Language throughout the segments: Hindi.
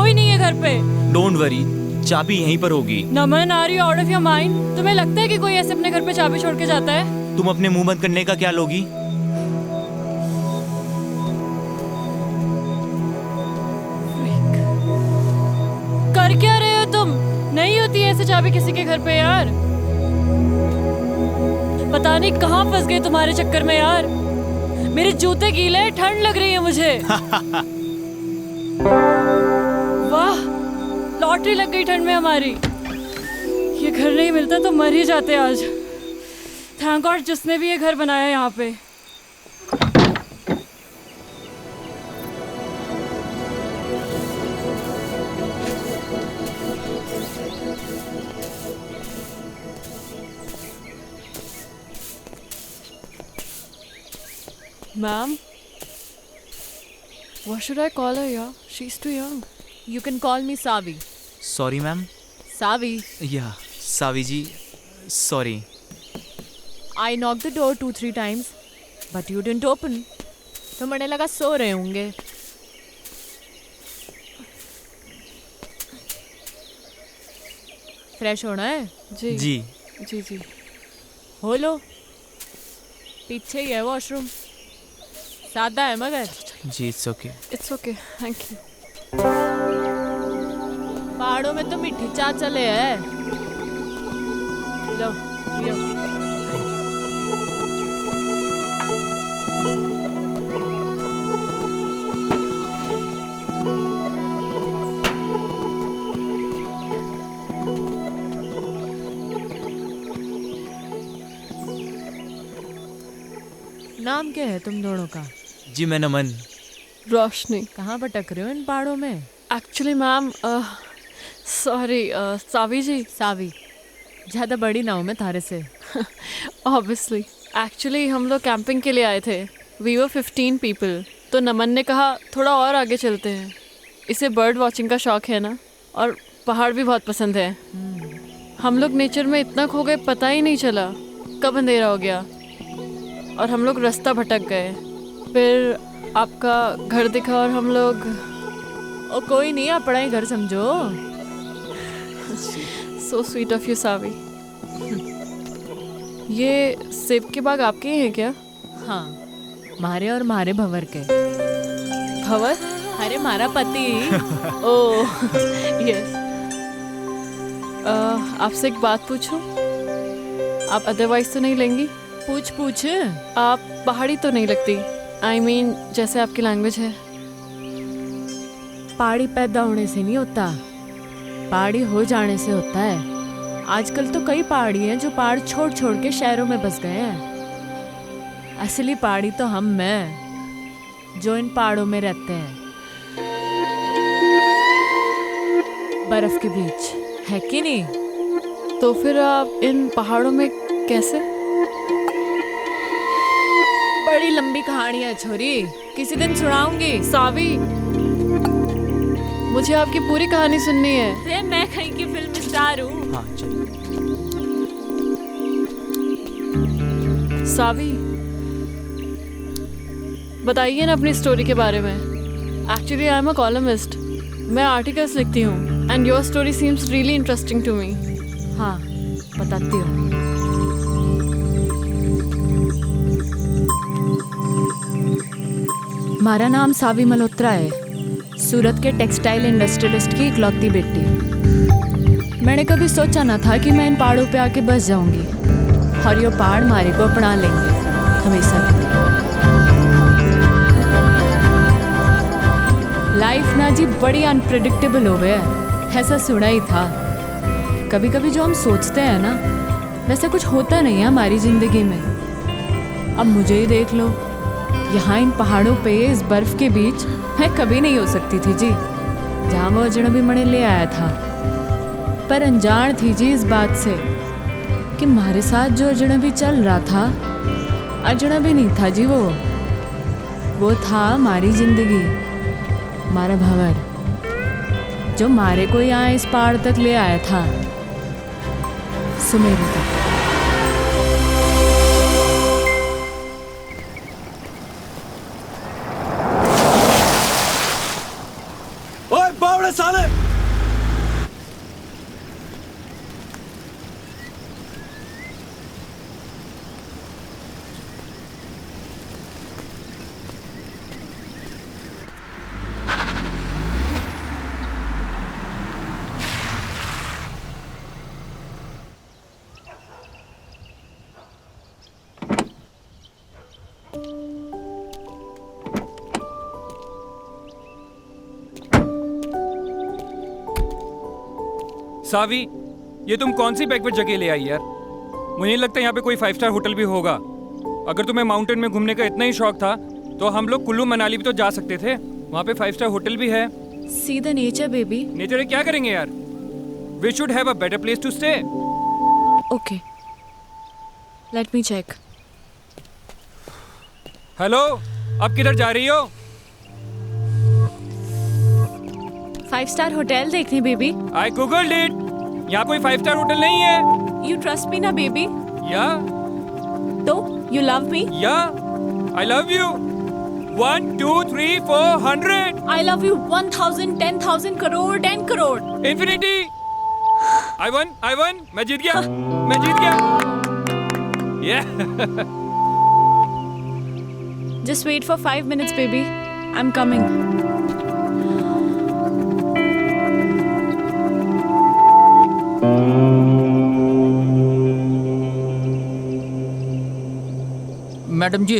कोई नहीं है घर पे। डोंट वरी, चाबी यहीं पर होगी। Naman, are you out of your mind? तुम्हें लगता है कि कोई ऐसे अपने घर पे चाबी छोड़ के जाता है? तुम अपने मुंह बंद करने का क्या लोगी? कर क्या रहे हो तुम? नहीं होती ऐसे चाबी किसी के घर पे यार। पता नहीं कहाँ फंस गए तुम्हारे चक्कर में यार। मेरे जूते गीले, ठंड लग रही है मुझे। वाह, लॉटरी लग गई ठंड में हमारी। ये घर नहीं मिलता तो मर ही जाते आज। थैंक गॉड जिसने भी ये घर बनाया यहाँ पे। Ma'am, what should I call her? Yeah, she's too young. You can call me Savi. Sorry ma'am. Savi, या सावी जी, sorry. I knocked the door 2-3 times, but you didn't open. तो मैंने लगा सो रहे होंगे। फ्रेश होना है? जी जी जी जी। हो लो, पीछे ही है वॉशरूम। सादा है मगर। जी, it's okay. It's okay, thank you. पहाड़ों में तो मीठी चाय चले है। लो पियो। नाम क्या है तुम दोनों का? जी मैं नमन। रोशनी। कहाँ भटक रहे हो इन पहाड़ों में? एक्चुअली मैम, सॉरी, सावी जी। सावी, ज़्यादा बड़ी ना हूँ मैं थारे से। ऑब्वियसली। एक्चुअली हम लोग कैंपिंग के लिए आए थे। We were 15 people. तो नमन ने कहा थोड़ा और आगे चलते हैं। इसे बर्ड वॉचिंग का शौक है ना, और पहाड़ भी बहुत पसंद है। हम लोग नेचर में इतना खो गए, पता ही नहीं चला कब अंधेरा हो गया और हम लोग रास्ता भटक गए। फिर आपका घर दिखा और हम लोग। ओ कोई नहीं, अपना ही घर समझो। सो स्वीट ऑफ यू सावी। ये सेब के बाग आपके ही हैं क्या? हाँ, मारे और मारे भंवर के। भंवर? अरे मारा पति। Oh yes. आपसे एक बात पूछूं? आप अदरवाइज तो नहीं लेंगी? पूछ पूछ। आप पहाड़ी तो नहीं लगती। आई मीन जैसे आपकी लैंग्वेज है। पहाड़ी पैदा होने से नहीं होता, पहाड़ी हो जाने से होता है। आजकल तो कई पहाड़ी हैं जो पहाड़ छोड़ छोड़ के शहरों में बस गए हैं। असली पहाड़ी तो हम हैं जो इन पहाड़ों में रहते हैं, बर्फ के बीच, है कि नहीं? तो फिर आप इन पहाड़ों में कैसे? बड़ी लंबी कहानी है छोरी, किसी दिन सुनाऊंगी। सावी, मुझे आपकी पूरी कहानी सुननी है। अरे मैं कहीं की फिल्म स्टार हूँ। हाँ चलिए। सावी, बताइए ना अपनी स्टोरी के बारे में। Actually I am a columnist. मैं आर्टिकल्स लिखती हूँ and your story seems really interesting to me. हाँ बताती हूँ। हमारा नाम सावी मल्होत्रा है, सूरत के टेक्सटाइल इंडस्ट्रियलिस्ट की इकलौती बेटी। मैंने कभी सोचा ना था कि मैं इन पहाड़ों पे आके बस जाऊंगी और ये पहाड़ हमारे को अपना लेंगे हमेशा के लिए। लाइफ ना जी बड़ी अनप्रेडिक्टेबल हो गया है, ऐसा सुना ही था। कभी कभी जो हम सोचते हैं ना, वैसा कुछ होता नहीं है हमारी ज़िंदगी में। अब मुझे ही देख लो, यहाँ इन पहाड़ों पे इस बर्फ़ के बीच मैं कभी नहीं हो सकती थी जी, जहाँ वो अजनबी मणे ले आया था। पर अनजान थी जी इस बात से कि हमारे साथ जो अजनबी चल रहा था, अजनबी नहीं था जी, वो था हमारी ज़िंदगी, हमारा भंवर, जो हमारे को यहाँ इस पहाड़ तक ले आया था, सुमेरु तक। बावड़े साले। सावी, ये तुम कौन सी बैकवर्ड जगह ले आई यार? मुझे नहीं लगता यहाँ पे कोई 5 स्टार होटल भी होगा। अगर तुम्हें माउंटेन में घूमने का इतना ही शौक था तो हम लोग कुल्लू मनाली भी तो जा सकते थे। वहाँ पे 5 स्टार होटल भी है। See the nature baby. Nature में क्या करेंगे यार? We should have a better place to stay. Okay, let me check. Hello, अब किधर जा रही हो? 5 स्टार होटल देखने बेबी। I googled it. यहाँ कोई 5 स्टार होटल नहीं है। यू ट्रस्ट मी ना बेबी? या तो यू लव मी? या I love you. 1 2 3 4 100 I love you 1000 10,000 crore 10 crore. Infinity. I won. मैं जीत गया। मैं जीत गया। Yeah. Just wait for 5 minutes baby. I'm coming. Madam ji,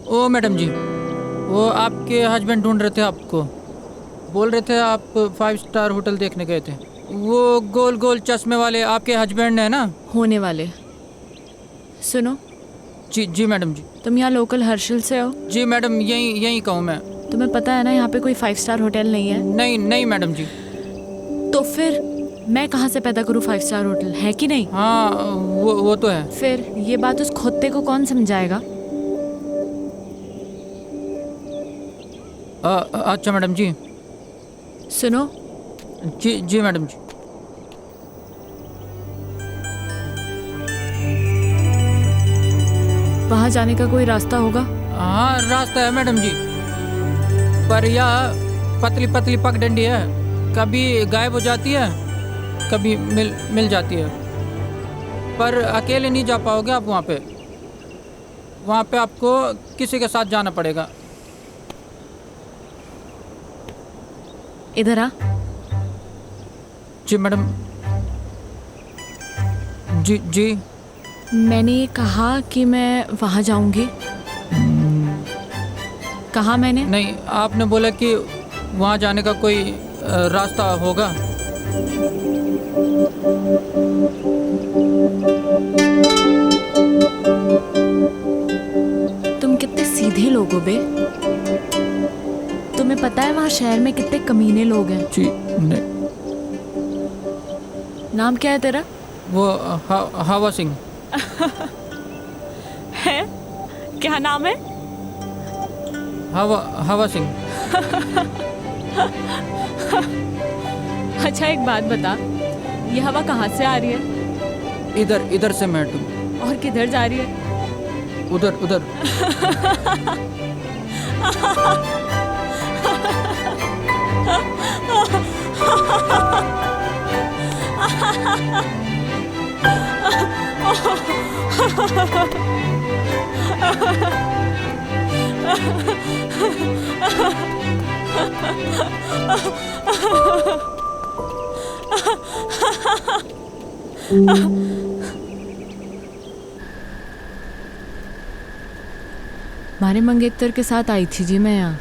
ओ मैडम जी, वो आपके हस्बैंड ढूंढ रहे थे आपको। बोल रहे थे आप 5 स्टार होटल देखने गए थे। वो गोल गोल चश्मे वाले आपके हस्बैंड है ना? होने वाले। सुनो, जी मैडम जी। तुम यहाँ लोकल हर्षल से हो? जी मैडम, यहीं कहूँ मैं। तुम्हें पता है ना यहाँ पे कोई 5 स्टार होटल नहीं है? नहीं मैडम जी। तो फिर मैं कहाँ से पैदा करूँ 5 स्टार होटल, है कि नहीं? हाँ, वो तो है। फिर ये बात उस खोते को कौन समझाएगा? अच्छा मैडम जी। सुनो, जी मैडम जी। वहाँ जाने का कोई रास्ता होगा? हाँ, रास्ता है मैडम जी, पर यह पतली पतली पगडंडी है। कभी गायब हो जाती है, कभी मिल जाती है। पर अकेले नहीं जा पाओगे आप वहाँ पे। वहाँ पे आपको किसी के साथ जाना पड़ेगा। इधर आ। जी मैडम। जी। मैंने ये कहा कि मैं वहाँ जाऊंगी। कहा मैंने? नहीं, आपने बोला कि वहाँ जाने का कोई रास्ता होगा। तुम कितने सीधे लोग हो बे। तुम्हें पता है वहाँ शहर में कितने कमीने लोग हैं? जी नहीं। नाम क्या है तेरा? वो हवा सिंह है? क्या नाम है? हवा सिंह। अच्छा एक बात बता, ये हवा कहाँ से आ रही है? इधर से मैडम। और किधर जा रही है? उधर। मारे मंगेतर के साथ आई थी जी मैं यहाँ।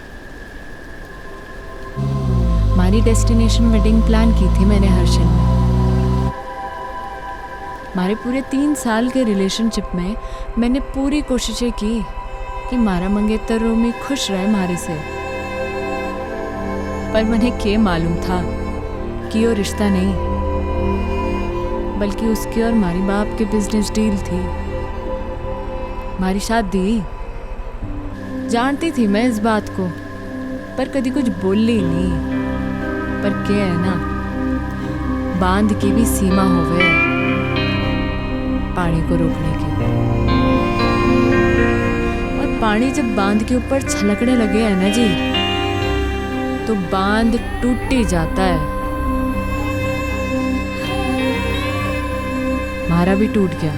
हमारी डेस्टिनेशन वेडिंग प्लान की थी मैंने हर्षल में। हमारे पूरे 3 साल के रिलेशनशिप में मैंने पूरी कोशिशें की कि मारा मंगेतर रोमी खुश रहे हमारे से। पर मुझे क्या मालूम था कि वो रिश्ता नहीं, बल्कि उसके और हमारी बाप के बिजनेस डील थी। हमारी शादी जानती थी मैं इस बात को, पर कभी कुछ बोली नहीं। पर क्या है ना, बांध की भी सीमा होवे पानी को रोकने की। और पानी जब बांध के ऊपर छलकने लगे है ना जी, तो बांध टूट ही जाता है। हमारा भी टूट गया।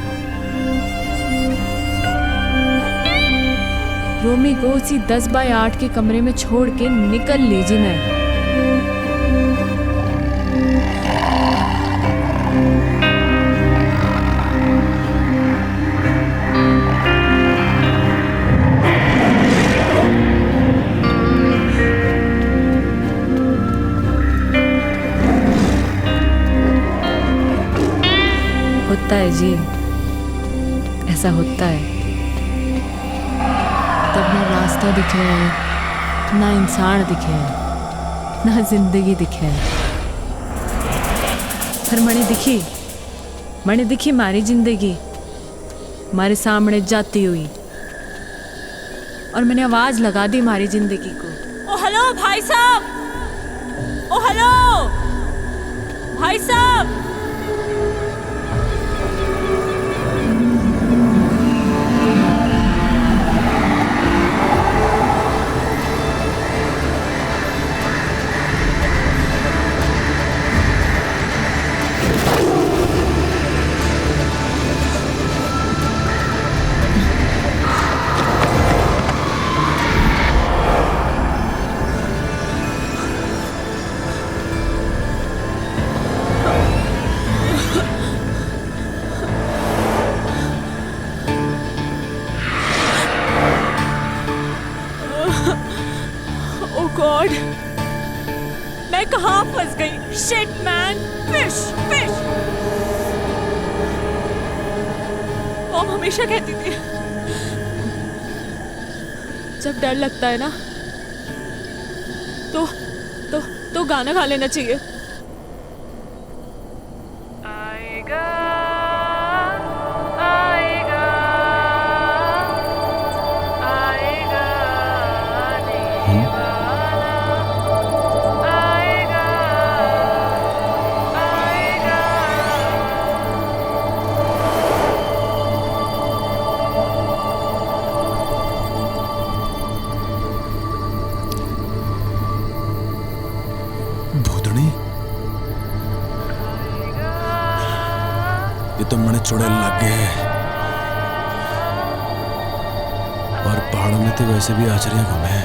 रोमी को उसी 10 बाय 8 के कमरे में छोड़ के निकल लीजिए मैं। होता है जी, ऐसा होता है। तब ना रास्ता दिखे है, ना इंसान दिखे है, ना जिंदगी दिखे है। पर मैंने दिखी हमारी जिंदगी हमारे सामने जाती हुई, और मैंने आवाज लगा दी हमारी जिंदगी को। ओ हेलो भाई साहब, ओ हेलो भाई साहब। गॉड, मैं कहाँ फंस गई? Shit man, fish fish. Mom हमेशा कहती थी जब डर लगता है ना तो गाना गा लेना चाहिए। आएगा आएगा आएगा ये तो मने चुड़ैल लग गए हैं, और पहाड़ों में तो वैसे भी आचरियां कम है।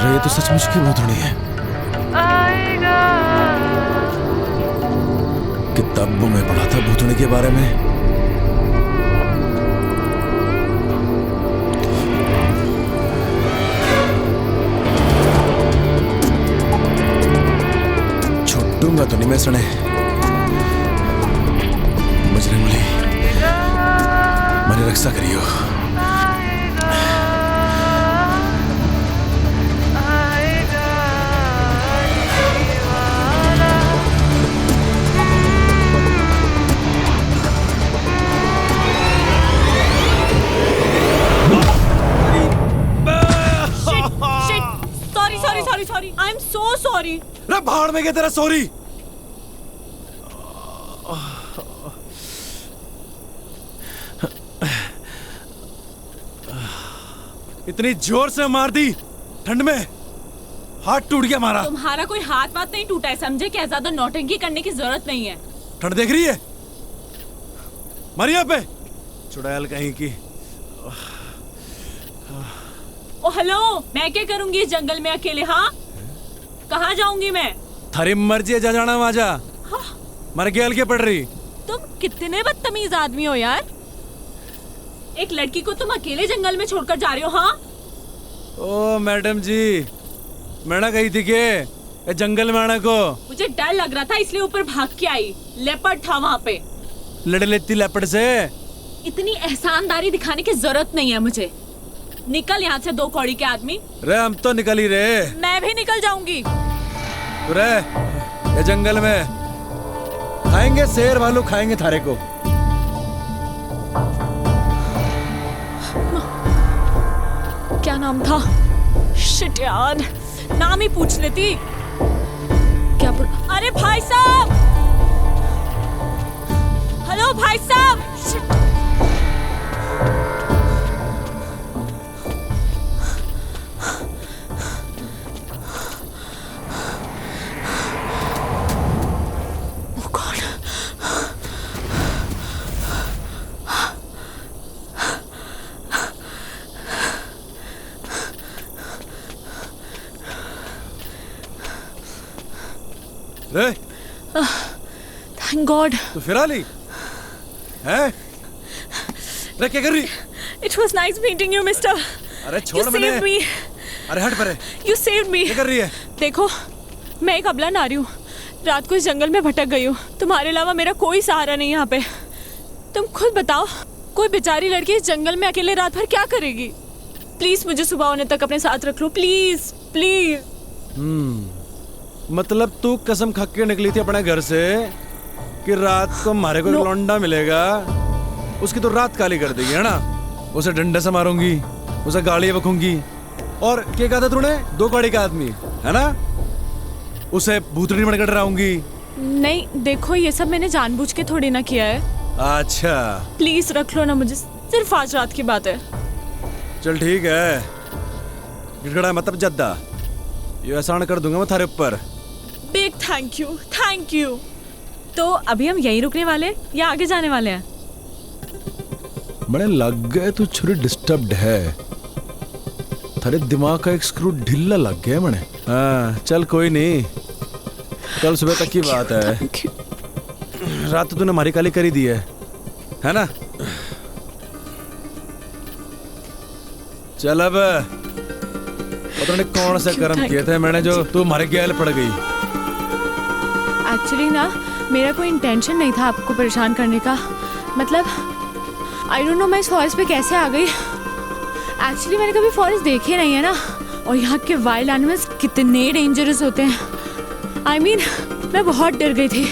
ये तो सचमुच की भूतनी है। किताबों में पढ़ा था भूतनी के बारे में। छुट्टूंगा तो नहीं मैं सुने। बजरंग बली मेरी रक्षा करियो। Sorry, I'm so sorry. रे भाड़ में गया तेरा सॉरी। इतनी जोर से मार दी ठंड में, हाथ टूट गया हमारा। तुम्हारा कोई हाथ वाथ नहीं टूटा है, समझे? क्या ज्यादा नौटंकी करने की जरूरत नहीं है। ठंड देख रही है मर यहाँ पे, चुड़ैल कहीं की। ओ हेलो, मैं क्या करूंगी इस जंगल में अकेले? हाँ, कहाँ जाऊंगी मैं? थारी मर्जी है, जा जाना वहां जा। हाँ? मर के हल्के पड़ रही। तुम कितने बदतमीज आदमी हो यार। एक लड़की को तुम अकेले जंगल में छोड़कर जा रहे हो। हाँ? ओ मैडम जी, मैंने कही थी कि जंगल में आने को। मुझे डर लग रहा था इसलिए ऊपर भाग के आई। लेपर्ड था वहाँ पे। लड़ लेती लेपर्ड से। इतनी एहसानदारी दिखाने की जरूरत नहीं है मुझे। निकल यहाँ से, 2 कौड़ी के आदमी। रे हम तो निकल ही रहे। मैं भी निकल जाऊंगी। रे ये जंगल में खाएंगे, शेर भालू खाएंगे थारे को। नाम था? शिट यार, नाम ही पूछ लेती। क्या अरे भाई साहब, हेलो भाई साहब। शिट। Oh God. रे Thank God. तू फिर आ ली हैं? रे क्या कर रही? It was nice meeting you, mister. अरे You छोड़ मैंने। saved me. अरे हट परे। You saved me. क्या कर रही है? देखो, मैं एक अबला नारी हूँ। रात को इस जंगल में भटक गई हूँ। तुम्हारे अलावा मेरा कोई सहारा नहीं यहाँ पे। तुम खुद बताओ, कोई बेचारी लड़की इस जंगल में अकेले रात भर क्या करेगी? प्लीज मुझे सुबह होने तक अपने साथ रख लो, प्लीज प्लीज। मतलब तू कसम खा के निकली थी अपने घर से कि रात को हमारे को एक लौंडा मिलेगा, उसकी तो रात काली कर देगी, है ना? उसे डंडे से मारूंगी, उसे गाड़ी बकूंगी, और क्या कहा था तूने? 2 गाड़ी का आदमी, है ना? उसे भूतनी बनकर डराऊंगी। नहीं, देखो ये सब मैंने जानबूझ के थोड़ी ना किया है। अच्छा प्लीज रख लो ना मुझे, सिर्फ आज रात की बात है। चल ठीक है, गिड़गड़ा मतलब जद्दा, ये एहसान कर दूंगा मैं थारे ऊपर। Big thank you, thank you. तो अभी हम यहीं रुकने वाले हैं या आगे जाने वाले हैं? बड़े लग गए तू छुरी डिस्टर्ब्ड है, थारे दिमाग का एक स्क्रू ढीला लग गया मने। हाँ चल कोई नहीं, कल सुबह तक की बात है। Thank you. रात तो तूने हमारी काली करी दी है ना? चल अब पता नहीं कौन से कर्म किए थे मैंने जो तू हमारे गैल पड़ गई। एक्चुअली ना मेरा कोई इंटेंशन नहीं था आपको परेशान करने का। मतलब आई डोंट नो मैं इस फॉरेस्ट पे कैसे आ गई। एक्चुअली मैंने कभी फॉरेस्ट देखे नहीं है ना, और यहाँ के वाइल्ड एनिमल्स कितने डेंजरस होते हैं। आई मीन मैं बहुत डर गई थी,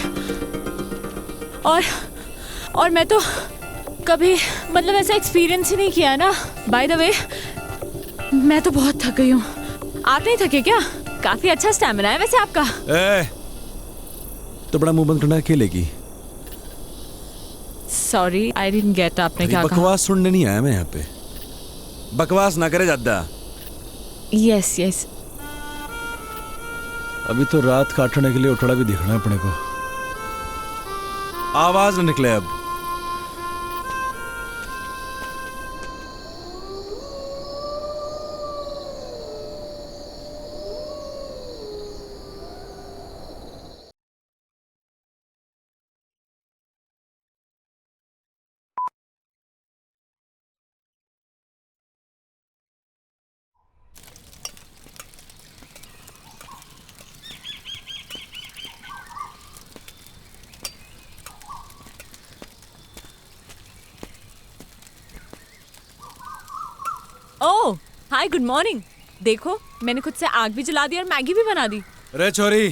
और मैं तो कभी मतलब ऐसा एक्सपीरियंस ही नहीं किया ना। बाय द वे मैं तो बहुत थक गई हूँ। आप नहीं थके क्या? काफी अच्छा स्टैमिना है वैसे आपका। तो बड़ा मुंह बंद करना अकेले की। सॉरी आई डिडंट गेट, आपने क्या कहा? बकवास सुनने नहीं आया मैं यहाँ पे, बकवास ना करे ज्यादा। Yes yes. अभी तो रात काटने के लिए उठड़ा भी दिखना है अपने को, आवाज न निकले अब। ओह हाय, गुड मॉर्निंग। देखो मैंने खुद से आग भी जला दी और मैगी भी बना दी। रे छोरी,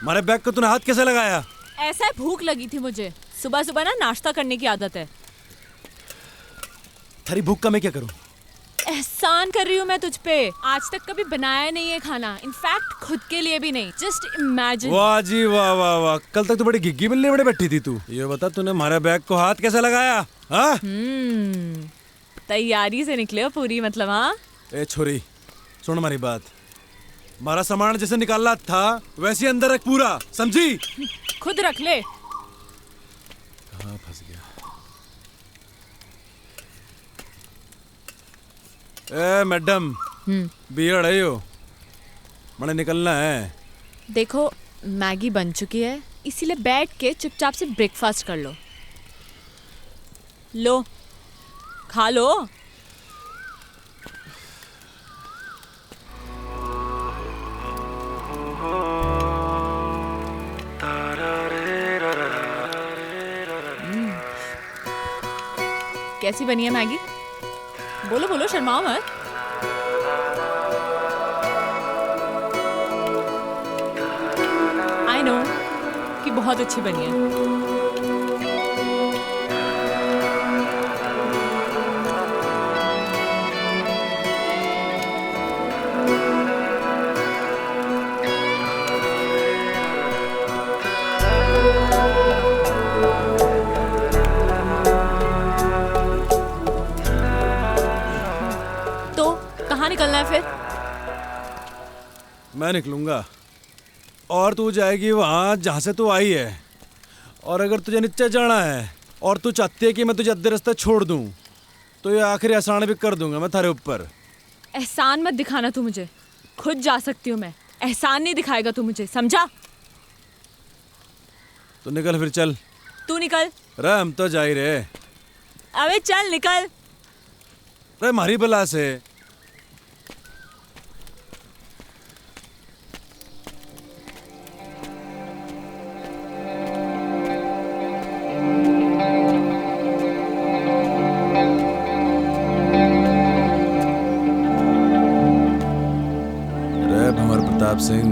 हमारे बैग को तूने हाथ कैसे लगाया? ऐसा है, भूख लगी थी मुझे। सुबह सुबह ना नाश्ता करने की आदत है। थारी भूख का मैं क्या करूं? एहसान कर रही हूँ मैं तुझ पे। आज तक कभी बनाया नहीं है खाना, इनफैक्ट खुद के लिए भी नहीं। Just imagine. वाह जी वाह वाह वाह, कल तक तो बड़ी घिग्गी मिलने बड़े बैठी थी तू। ये बता तूने हमारे बैग को हाथ कैसे लगाया? हाँ? तैयारी से निकले हो पूरी, मतलब। हाँ ए छोरी सुन हमारी बात, हमारा सामान जैसे निकालना था वैसे ही अंदर रख पूरा, समझी? खुद रख ले। कहाँ फंस गया? ए मैडम, बियर है यो, मैंने निकलना है। देखो मैगी बन चुकी है, इसीलिए बैठ के चुपचाप से ब्रेकफास्ट कर लो। लो खा लो। कैसी बनी है मैगी? बोलो बोलो, शर्माओ मत। आई नो कि बहुत अच्छी बनी है। है फिर? मैं निकलूंगा और तू जाएगी वहां जहां से तू आई है। और अगर तुझे नीचे जाना है और तू चाहती है कि मैं तुझे अद्धे रास्ते छोड़ दूं तो ये आखिरी एहसान भी कर दूंगा मैं थारे ऊपर। एहसान मत दिखाना तू मुझे, खुद जा सकती हूँ मैं, एहसान नहीं दिखाएगा तू मुझे, समझा? तो निकल फिर चल। तू निकल। रे हम तो जा ही रहे। अबे चल निकल। रे मारी बला से। रे भंवर प्रताप सिंह,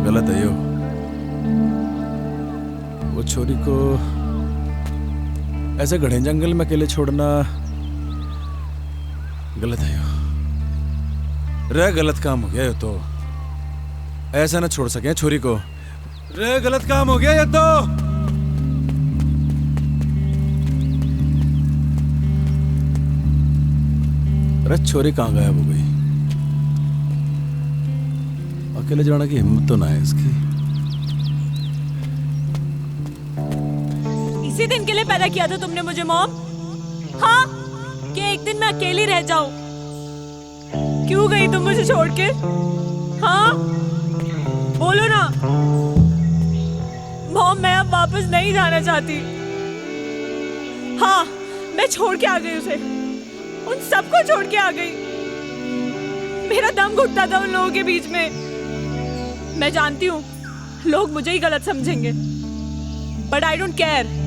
गलत है यो। वो छोरी को ऐसे घने जंगल में अकेले छोड़ना गलत है यो। रे गलत काम हो गया ये तो, ऐसा ना छोड़ सके छोरी को। रे गलत काम हो गया ये तो। अरे छोरी कहाँ गायब हो गई? अकेले जाने की हिम्मत तो ना है इसकी। इसी दिन के लिए पैदा किया था तुमने मुझे मॉम? हाँ, कि एक दिन मैं अकेली रह जाऊं? क्यों गई तुम मुझे छोड़ के? हाँ, बोलो ना। मॉम मैं अब वापस नहीं जाना चाहती। हाँ, मैं छोड़ के आ गई उसे, उन सबको छोड़ के आ गई। मेरा दम घुटता था उन लोगों के बीच में। मैं जानती हूँ लोग मुझे ही गलत समझेंगे, but I don't care.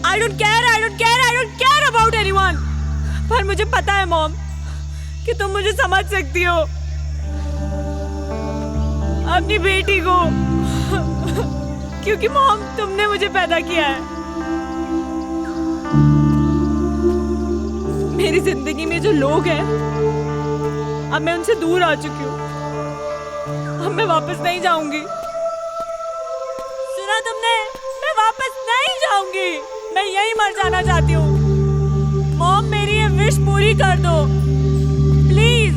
I don't care about anyone. पर मुझे पता है मॉम कि तुम मुझे समझ सकती हो, अपनी बेटी को, क्योंकि मॉम तुमने मुझे पैदा किया है। मेरी जिंदगी में जो लोग हैं अब मैं उनसे दूर आ चुकी हूँ। अब मैं वापस नहीं जाऊंगी। सुना तुमने? मैं वापस नहीं जाऊंगी। मैं यहीं मर जाना चाहती हूँ। मॉम मेरी ये विश पूरी कर दो प्लीज,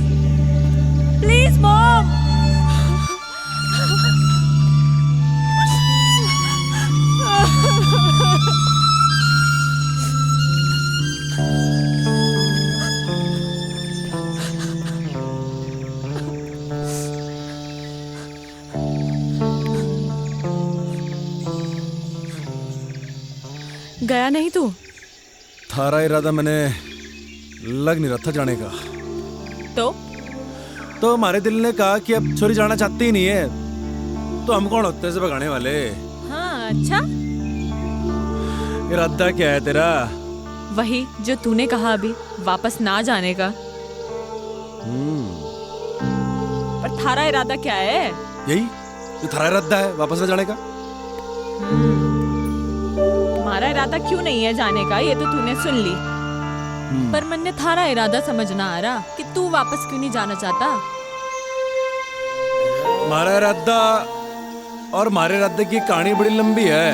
प्लीज मॉम। गया नहीं तू? थारा इरादा मैंने लग नहीं रहा था जाने का। तो हमारे दिल ने कहा कि अब छोरी जाना चाहती ही नहीं है, तो हम कौन होते हैं इसे भगाने वाले? हाँ अच्छा, इरादा क्या है तेरा? वही जो तूने कहा अभी, वापस ना जाने का। पर थारा इरादा क्या है? यही जो थारा इरादा है, वापस न जाने का। हमारा इरादा क्यों नहीं है जाने का, ये तो तूने सुन ली। पर मन ने थारा इरादा समझ ना आ रहा कि तू वापस क्यों नहीं जाना चाहता। हमारा इरादा और हमारे इरादे की कहानी बड़ी लंबी है,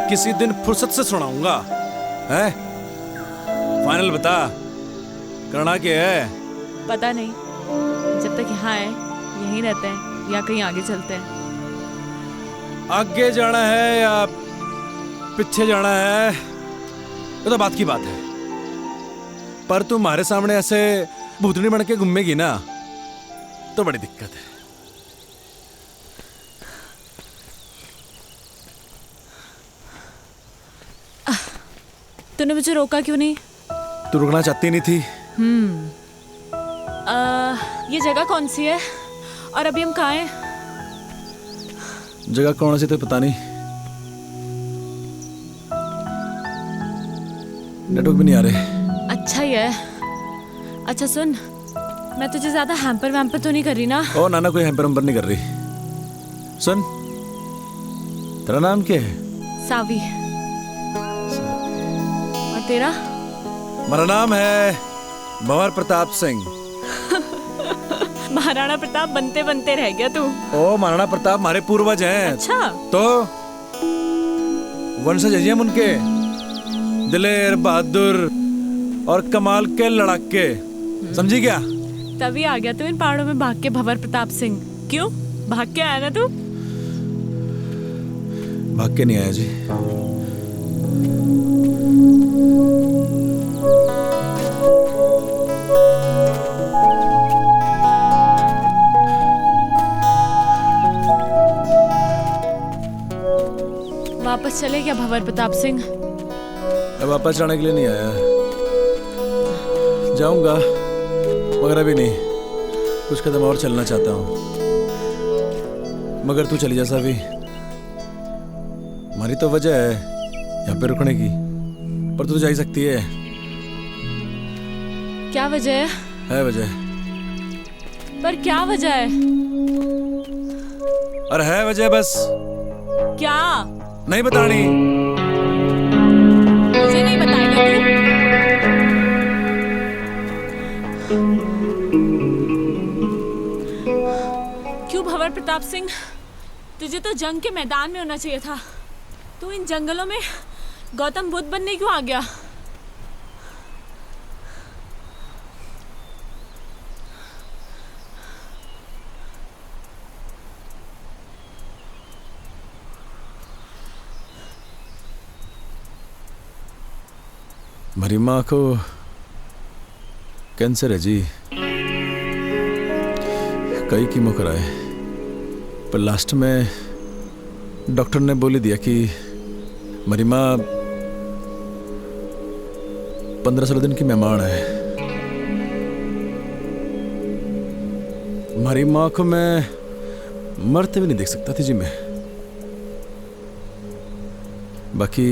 किसी दिन फुर्सत से सुनाऊंगा। है फाइनल बता, करना क्या है? पता नहीं, जब तक यहाँ है यहीं रहते हैं या कहीं आगे चलते हैं। आगे जाना है या पीछे जाना है ये तो बात की बात है, पर तू हमारे सामने ऐसे भूतनी बन के घूमेगी ना तो बड़ी दिक्कत है। तूने मुझे रोका क्यों नहीं? तू रुकना चाहती नहीं थी। ये जगह कौन सी है और अभी हम कहाँ हैं? जगह कौन सी तो पता नहीं, नेटवर्क भी नहीं आ रहे। अच्छा ही है। अच्छा सुन, मैं तुझे ज्यादा हैम्पर वैम्पर तो नहीं कर रही ना? ओ नाना, कोई हैम्पर वैम्पर नहीं कर रही। सुन, तेरा नाम क्या है? सावी। और तेरा? मेरा नाम है भंवर प्रताप सिंह। महाराणा प्रताप बनते बनते रह गया तू। ओ महाराणा प्रताप हमारे पूर्वज हैं। अच्छा, तो वंशज हैं हम उनके, दिलेर बहादुर और कमाल के लड़ाके, समझी क्या? तभी आ गया तू इन पहाड़ों में भाग के भंवर प्रताप सिंह। क्यों भाग के आया ना तू? भाग के नहीं आया जी। वापस चले क्या भंवर प्रताप सिंह? मैं वापस जाने के लिए नहीं आया, जाऊंगा मगर अभी नहीं, कुछ कदम और चलना चाहता हूँ। मगर तू चली जा सावी, हमारी तो वजह है यहाँ पे रुकने की, पर तू जा ही सकती है। क्या वजह है वजह, पर क्या वजह है? अरे है वजह, बस क्या? नहीं बतानी। मुझे नहीं बताएगा तू? क्यों भंवर प्रताप सिंह, तुझे तो जंग के मैदान में होना चाहिए था। तू इन जंगलों में गौतम बुद्ध बनने क्यों आ गया? मेरी माँ को कैंसर है जी, कई कीमो कराए, पर लास्ट में डॉक्टर ने बोली दिया कि मेरी माँ 15-16 दिन की मेहमान है। हमारी माँ को मैं मरते भी नहीं देख सकता थी जी मैं। बाकी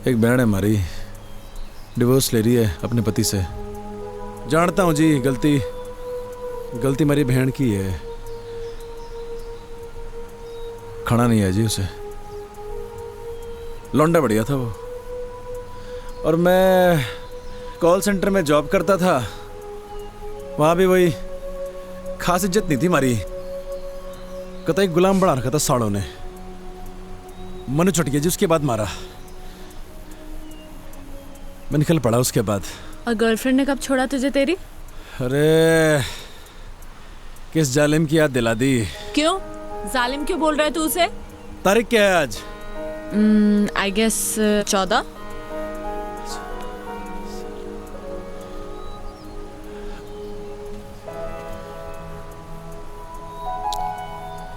एक बहन है हमारी, डिवोर्स ले रही है अपने पति से। जानता हूँ जी, गलती मेरी बहन की है, खाना नहीं है जी उसे। लौंडा बढ़िया था वो, और मैं कॉल सेंटर में जॉब करता था, वहाँ भी वही खास इज्जत नहीं थी हमारी, कतई गुलाम बना रखा था साड़ों ने। मनु चट गया जी, उसके बाद मारा, मैं निकल पड़ा उसके बाद। और गर्लफ्रेंड ने कब छोड़ा तुझे तेरी? अरे किस जालिम की याद दिला दी। क्यों जालिम क्यों बोल रहा है तू उसे? तारीख क्या है आज? I guess 14।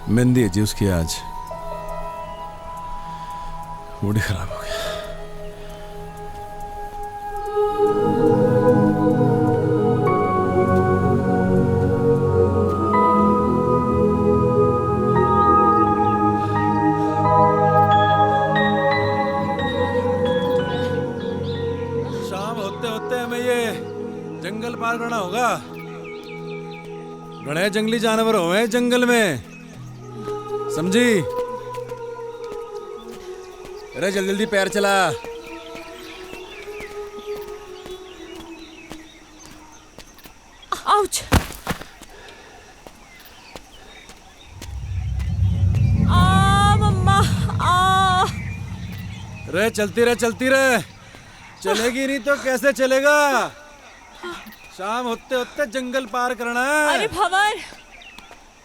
मेहंदी है जी उसकी आज, मूड ही खराब हो गया। शाम होते होते हमें ये जंगल पार करना होगा। घने जंगली जानवर हुए जंगल में, समझी? अरे जल्दी जल्दी पैर चला। आउच! आ मम्मा आ! रे चलती रहे, चलेगी नहीं तो कैसे चलेगा? शाम होते होते जंगल पार करना है। अरे भंवर,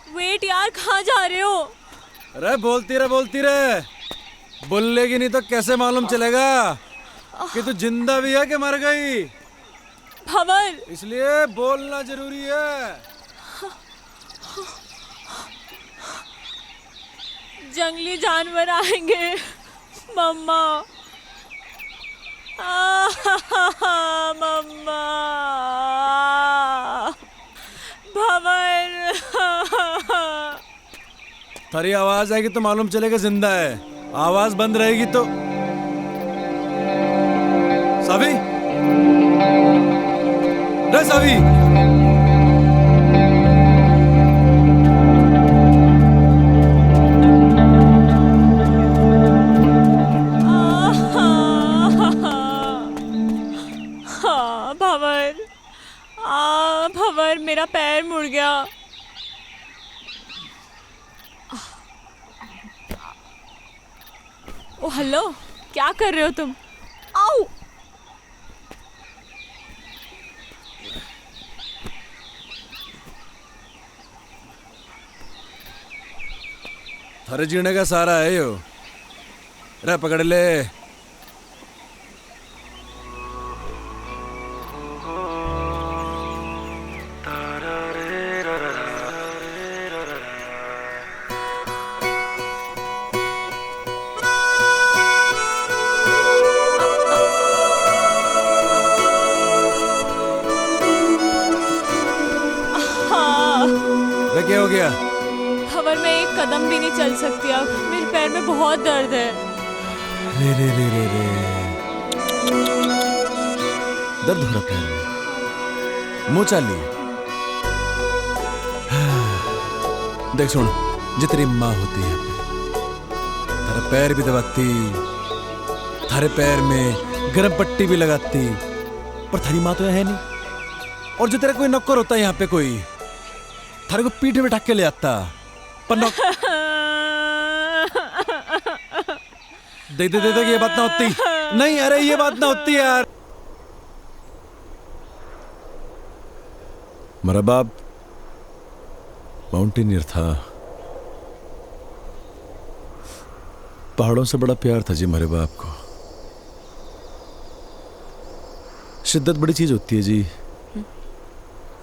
वेट यार, कहाँ जा रहे हो? अरे बोलती रहे, बोलेगी नहीं तो कैसे मालूम चलेगा कि तू जिंदा भी है कि मर गई? भंवर, इसलिए बोलना जरूरी है। जंगली जानवर आएंगे मम्मा। मम्मा, भंवर। तेरी आवाज आएगी तो मालूम चलेगा जिंदा है, आवाज बंद रहेगी तो। सावी, रे सावी, भंवर, मेरा पैर मुड़ गया। ओ हेलो, क्या कर रहे हो तुम? आओ! थारे जीने का सारा है यो। रे पकड़ ले। रे क्या हो गया? खबर मैं एक कदम भी नहीं चल सकती अब, मेरे पैर में बहुत दर्द है। रे रे रे रे रे दर्द हो रहा पैर में। मुंह चाली। देख सुन, जो तेरी माँ होती है थारा पैर भी दबाती, थारे पैर में गर्म पट्टी भी लगाती, पर थारी माँ तो है नहीं। और जो तेरा कोई नौकर होता है यहाँ पे कोई, थारे को पीठ में ढक के ले आता, पर देख दे दे ये बात ना होती। नहीं अरे ये बात ना होती यार। मेरा बाप माउंटेनियर था, पहाड़ों से बड़ा प्यार था जी मेरे बाप को। शिद्दत बड़ी चीज होती है जी,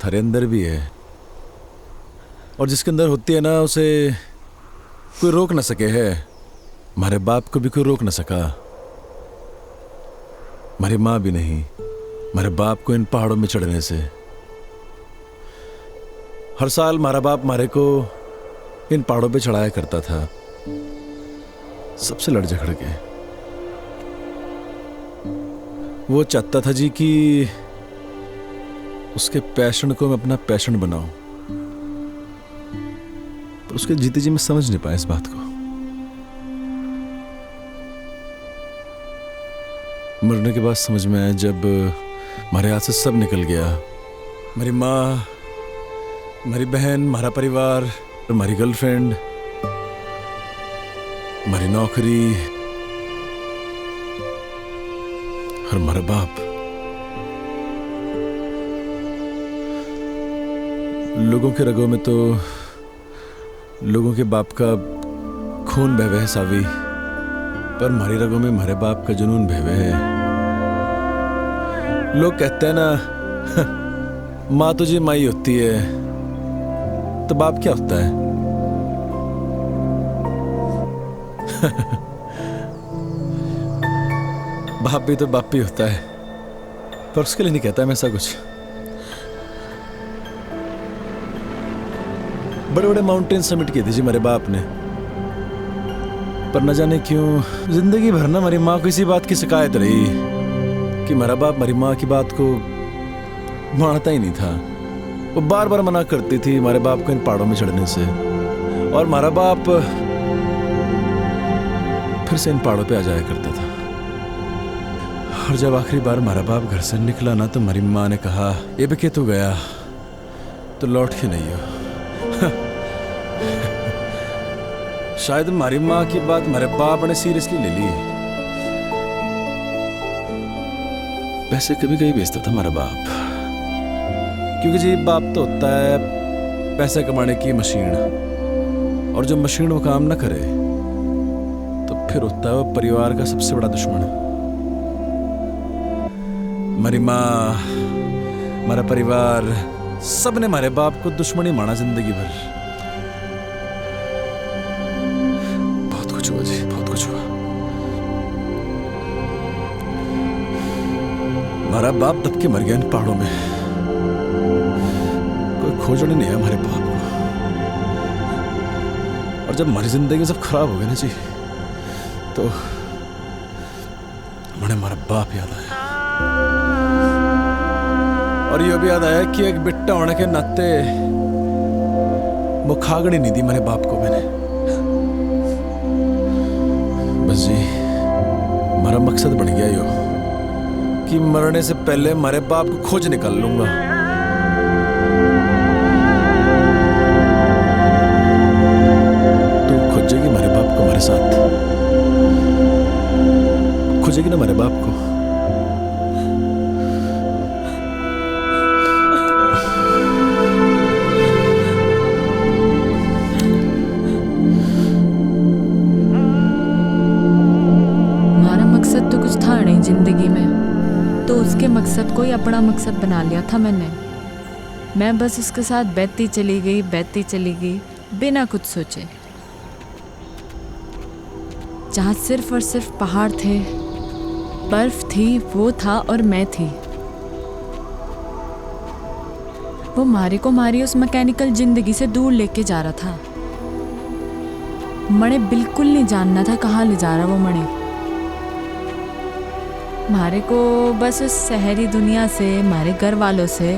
थारे अंदर भी है, और जिसके अंदर होती है ना उसे कोई रोक ना सके है। हमारे बाप को भी कोई रोक ना सका, हमारी माँ भी नहीं, हमारे बाप को इन पहाड़ों में चढ़ने से। हर साल हमारा बाप हमारे को इन पहाड़ों पे चढ़ाया करता था, सबसे लड़ झगड़ के। वो चाहता था जी कि उसके पैशन को मैं अपना पैशन बनाऊं, पर उसके जीते जी मैं समझ नहीं पाया इस बात को। मरने के बाद समझ में आया जब हमारे हाथ से सब निकल गया। मेरी माँ, हमारी बहन, हमारा परिवार, हमारी गर्लफ्रेंड, हमारी नौकरी और हमारा बाप। लोगों के रगों में तो लोगों के बाप का खून बह है सावी, पर हमारी रगों में हमारे बाप का जुनून बह है। लोग कहते हैं ना माँ तुझे माई होती है, तो बाप क्या होता है? बाप भी तो बाप ही होता है, पर उसके लिए नहीं कहता मैं ऐसा कुछ। बड़े बड़े माउंटेन समिट किए थे जी मेरे बाप ने, पर न जाने क्यों जिंदगी भर ना हमारी माँ को इसी बात की शिकायत रही कि मेरा बाप हमारी माँ की बात को मानता ही नहीं था। वो बार बार मना करती थी हमारे बाप को इन पहाड़ों में चढ़ने से, और हमारा बाप फिर से इन पहाड़ों पे आ जाया करता था। और जब आखिरी बार हमारा बाप घर से निकला ना, तो हमारी माँ ने कहा ये भी तू गया तो लौट के नहीं हो। शायद हमारी माँ की बात हमारे बाप ने सीरियसली ले ली। पैसे कभी कभी बेचता था हमारा बाप, क्योंकि जी बाप तो होता है पैसे कमाने की मशीन, और जब मशीन वो काम ना करे तो फिर होता है वो परिवार का सबसे बड़ा दुश्मन। हमारी माँ, हमारा परिवार, सब ने हमारे बाप को दुश्मन ही माना जिंदगी भर। बहुत कुछ हुआ जी, बहुत कुछ हुआ। हमारा बाप दब के मर गया इन पहाड़ों में, कोई खोजने नहीं है हमारे बाप को। और जब हमारी जिंदगी सब खराब हो गई ना जी, तो हमारे हमारा बाप याद आया। और ये भी याद आया कि एक बिट्टा होने के नाते वो खागड़ी नहीं दी मेरे बाप को मैंने। बस जी हमारा मकसद बन गया यो कि मरने से पहले हमारे बाप को खोज निकाल लूंगा। तू खोजेगी हमारे बाप को हमारे साथ, खोजेगी ना हमारे बाप को। कोई अपना मकसद बना लिया था मैंने। मैं बस उसके साथ बहती चली गई बिना कुछ सोचे। जहाँ सिर्फ और सिर्फ पहाड़ थे, बर्फ थी, वो था और मैं थी। वो मारे को मारी उस मैकेनिकल जिंदगी से दूर लेके जा रहा था। मणे बिल्कुल नहीं जानना था कहाँ ले जा रहा वो मणे। मारे को बस उस शहरी दुनिया से, मारे घर वालों से,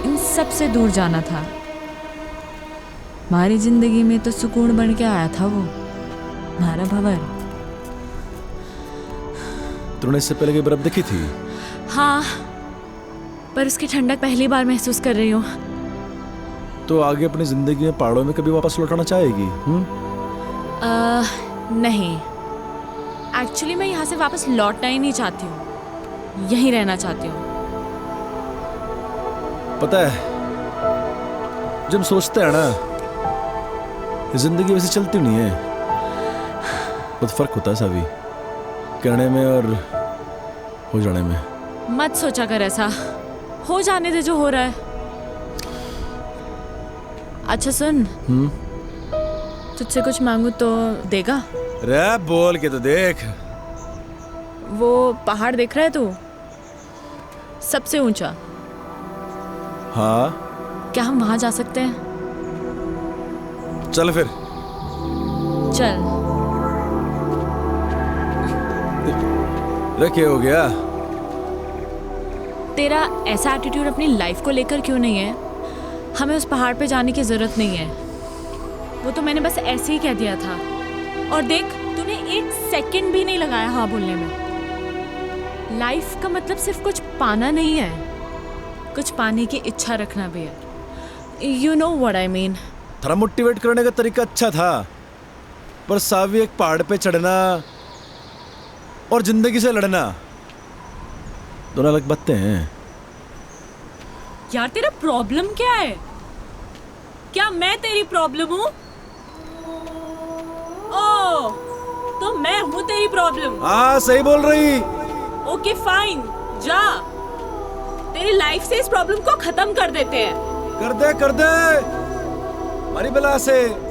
इन सब से दूर जाना था। हमारी जिंदगी में तो सुकून बन के आया था वो, हमारा भंवर। तूने इससे पहले की बर्फ देखी थी? हाँ, पर उसकी ठंडक पहली बार महसूस कर रही हूँ। तो आगे अपनी जिंदगी में पहाड़ों में कभी वापस लौटाना चाहेगी? नहीं, एक्चुअली मैं यहाँ से वापस लौटना ही नहीं चाहती हूँ, यहीं रहना चाहती हूँ। पता है, जब हम सोचते हैं ना, जिंदगी वैसे चलती नहीं है। बहुत फर्क होता है सावी, कहने में और हो जाने में। मत सोचा कर ऐसा, हो जाने दे जो हो रहा है। अच्छा सुन, तुझसे कुछ मांगू तो देगा? रे बोल के तो देख। वो पहाड़ देख रहा है तू, सबसे ऊंचा? हाँ। क्या हम वहां जा सकते हैं? चल फिर। चल। रे क्या हो गया? तेरा ऐसा एटीट्यूड अपनी लाइफ को लेकर क्यों नहीं है? हमें उस पहाड़ पे जाने की जरूरत नहीं है। वो तो मैंने बस ऐसे ही कह दिया था, और देख तूने 1 सेकंड भी नहीं लगाया हाँ बोलने में। लाइफ का मतलब सिर्फ कुछ पाना नहीं है, कुछ पाने की इच्छा रखना भी है। You know what I mean. थोड़ा मोटिवेट करने का तरीका अच्छा था, पर सावी एक पहाड़ पे चढ़ना और जिंदगी से लड़ना दोनों अलग बातें हैं। यार तेरा प्रॉब्लम क्या है? क्या मैं तेरी प्रॉब्लम हूँ? ओह, तो मैं हूँ तेरी प्रॉब्लम? हाँ सही बोल रही। ओके फाइन, जा, तेरी लाइफ से इस प्रॉब्लम को खत्म कर देते हैं। कर दे हमारी बला से।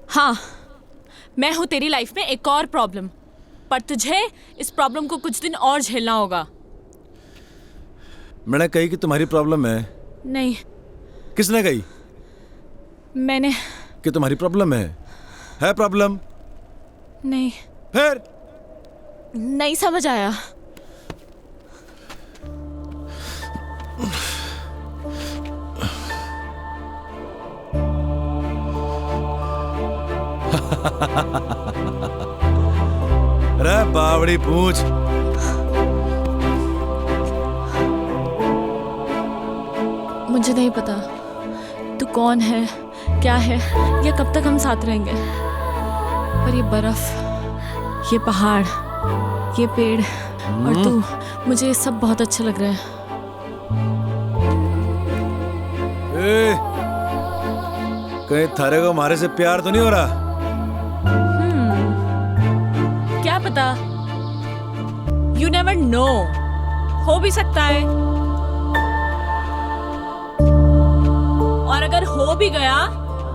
हाँ, मैं हूँ तेरी लाइफ में एक और प्रॉब्लम, पर तुझे इस प्रॉब्लम को कुछ दिन और झेलना होगा। मैंने कही कि तुम्हारी प्रॉब्लम है? नहीं। किसने कही? मैंने। कि तुम्हारी प्रॉब्लम है प्रॉब्लम? नहीं। फिर? नहीं समझ आया। अरे बावड़ी पूछ। मुझे नहीं पता तू कौन है, क्या है, या कब तक हम साथ रहेंगे, पर ये बर्फ, ये पहाड़, ये पेड़ और तू, मुझे ये सब बहुत अच्छा लग रहा है। कहीं थारे को हमारे से प्यार तो नहीं हो रहा? क्या पता, यू नेवर नो, हो भी सकता है। और अगर हो भी गया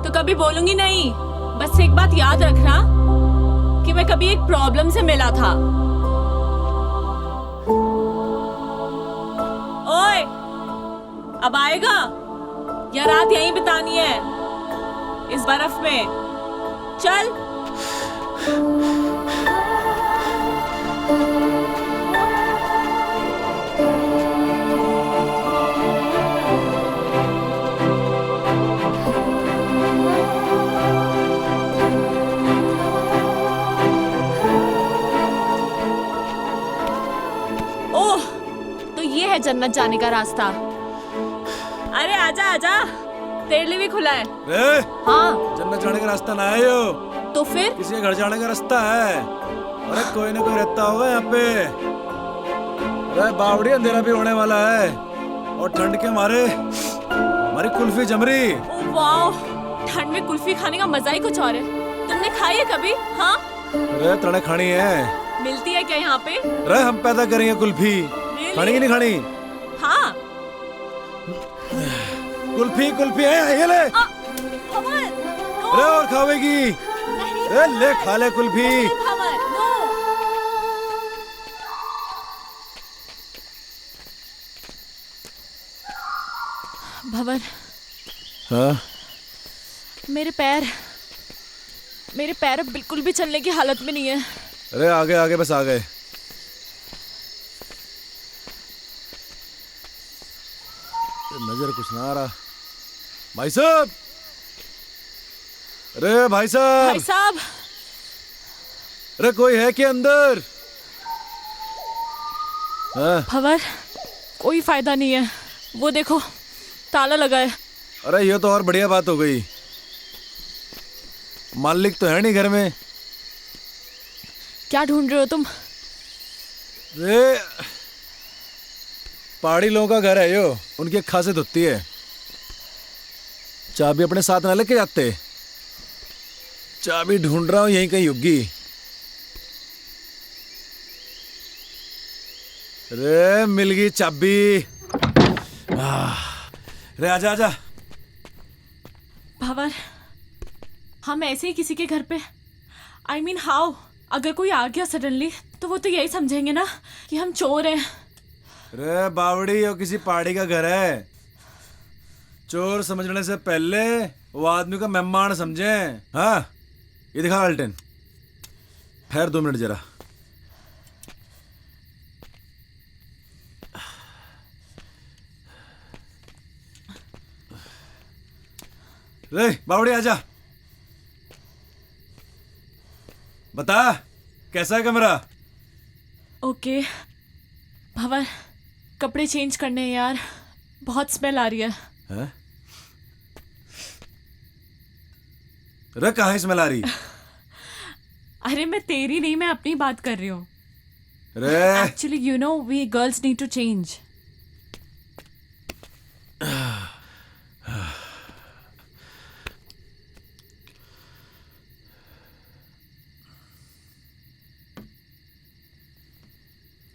तो कभी बोलूंगी नहीं। बस एक बात याद रखना कि मैं कभी एक प्रॉब्लम से मिला था। ओए, अब आएगा या रात यहीं बितानी है इस बर्फ में? चल। ओह, तो ये है जन्नत जाने का रास्ता। अरे आजा आजा, तेरे लिए भी खुला है। हाँ, जन्नत जाने का रास्ता ना है यो, तो फिर किसी के घर जाने का रास्ता है। अरे कोई ना कोई रहता होगा यहाँ पे। अरे बावड़ी, अंधेरा भी होने वाला है और ठंड के मारे हमारी कुल्फी जम रही। ओह वाओ, ठंड में कुल्फी खाने का मजा ही कुछ और है। तुमने खाई है कभी? हाँ, अरे तड़े खानी है। मिलती है क्या यहाँ पे? अरे हम पैदा करेंगे कुल्फी। खानी की नहीं खानी? हाँ। कुल्फी कुल्फी है, ये ले। भंवर, नो। अरे और खावेगी? नहीं, अरे ले, खा ले कुल्फी। भंवर, नो। भंवर, हाँ? मेरे पैर अब बिल्कुल भी चलने की हालत में नहीं है। अरे आगे आगे, बस आ गए। नजर कुछ ना आ रहा। भाई साहब, अरे भाई साहब, भाई साहब, अरे कोई है क्या अंदर? हाँ? भंवर, कोई फायदा नहीं है। वो देखो, ताला लगा है। अरे ये तो और बढ़िया बात हो गई। मालिक तो है नहीं घर में। क्या ढूंढ रहे हो तुम? अरे पहाड़ी लोगों का घर है यो, उनकी एक खासियत होती है, चाबी अपने साथ ना लेके जाते। चाबी ढूंढ रहा हूं, यहीं कहीं होगी। अरे मिल गई चाबी। अरे आजा आजा। भंवर, हम ऐसे ही किसी के घर पे, I mean हाउ, अगर कोई आ गया सडनली तो वो तो यही समझेंगे ना कि हम चोर हैं। अरे बावड़ी, और किसी पहाड़ी का घर है। चोर समझने से पहले वो आदमी का मेहमान समझे। हाँ, ये दिखा अल्टन। ठहर 2 मिनट जरा। रे बावड़ी आजा, बता कैसा है कमरा? ओके भंवर, कपड़े चेंज करने हैं यार, बहुत स्मेल आ रही है। हैं? अरे कहाँ स्मेल आ रही? अरे मैं तेरी नहीं, मैं अपनी बात कर रही हूँ। अरे actually you know we girls need to change.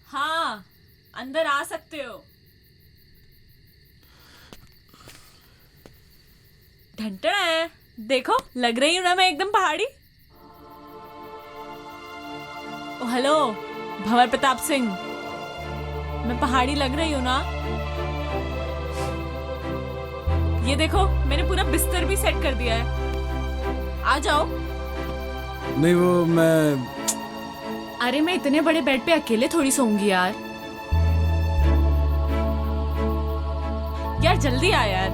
हाँ, अंदर आ सकते हो। ढंटड़ा है, देखो लग रही हूँ ना मैं एकदम पहाड़ी। ओ हेलो भंवर प्रताप सिंह, मैं पहाड़ी लग रही हूँ ना? ये देखो मैंने पूरा बिस्तर भी सेट कर दिया है, आ जाओ। नहीं वो मैं, अरे मैं इतने बड़े बेड पे अकेले थोड़ी सोऊंगी यार। यार जल्दी आ यार।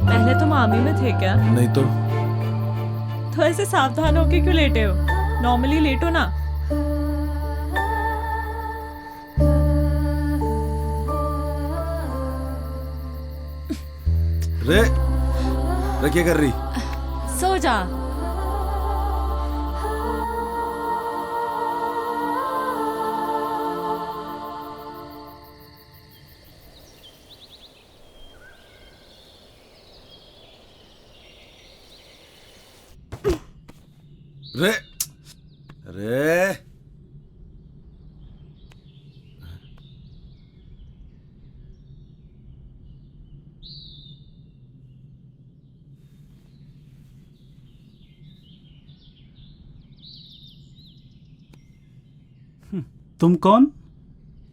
पहले तुम आर्मी में थे क्या? नहीं तो ऐसे सावधान होके क्यों लेटे हो? नॉर्मली लेटो ना। रे क्या कर रही? सो जा। रे रे तुम कौन?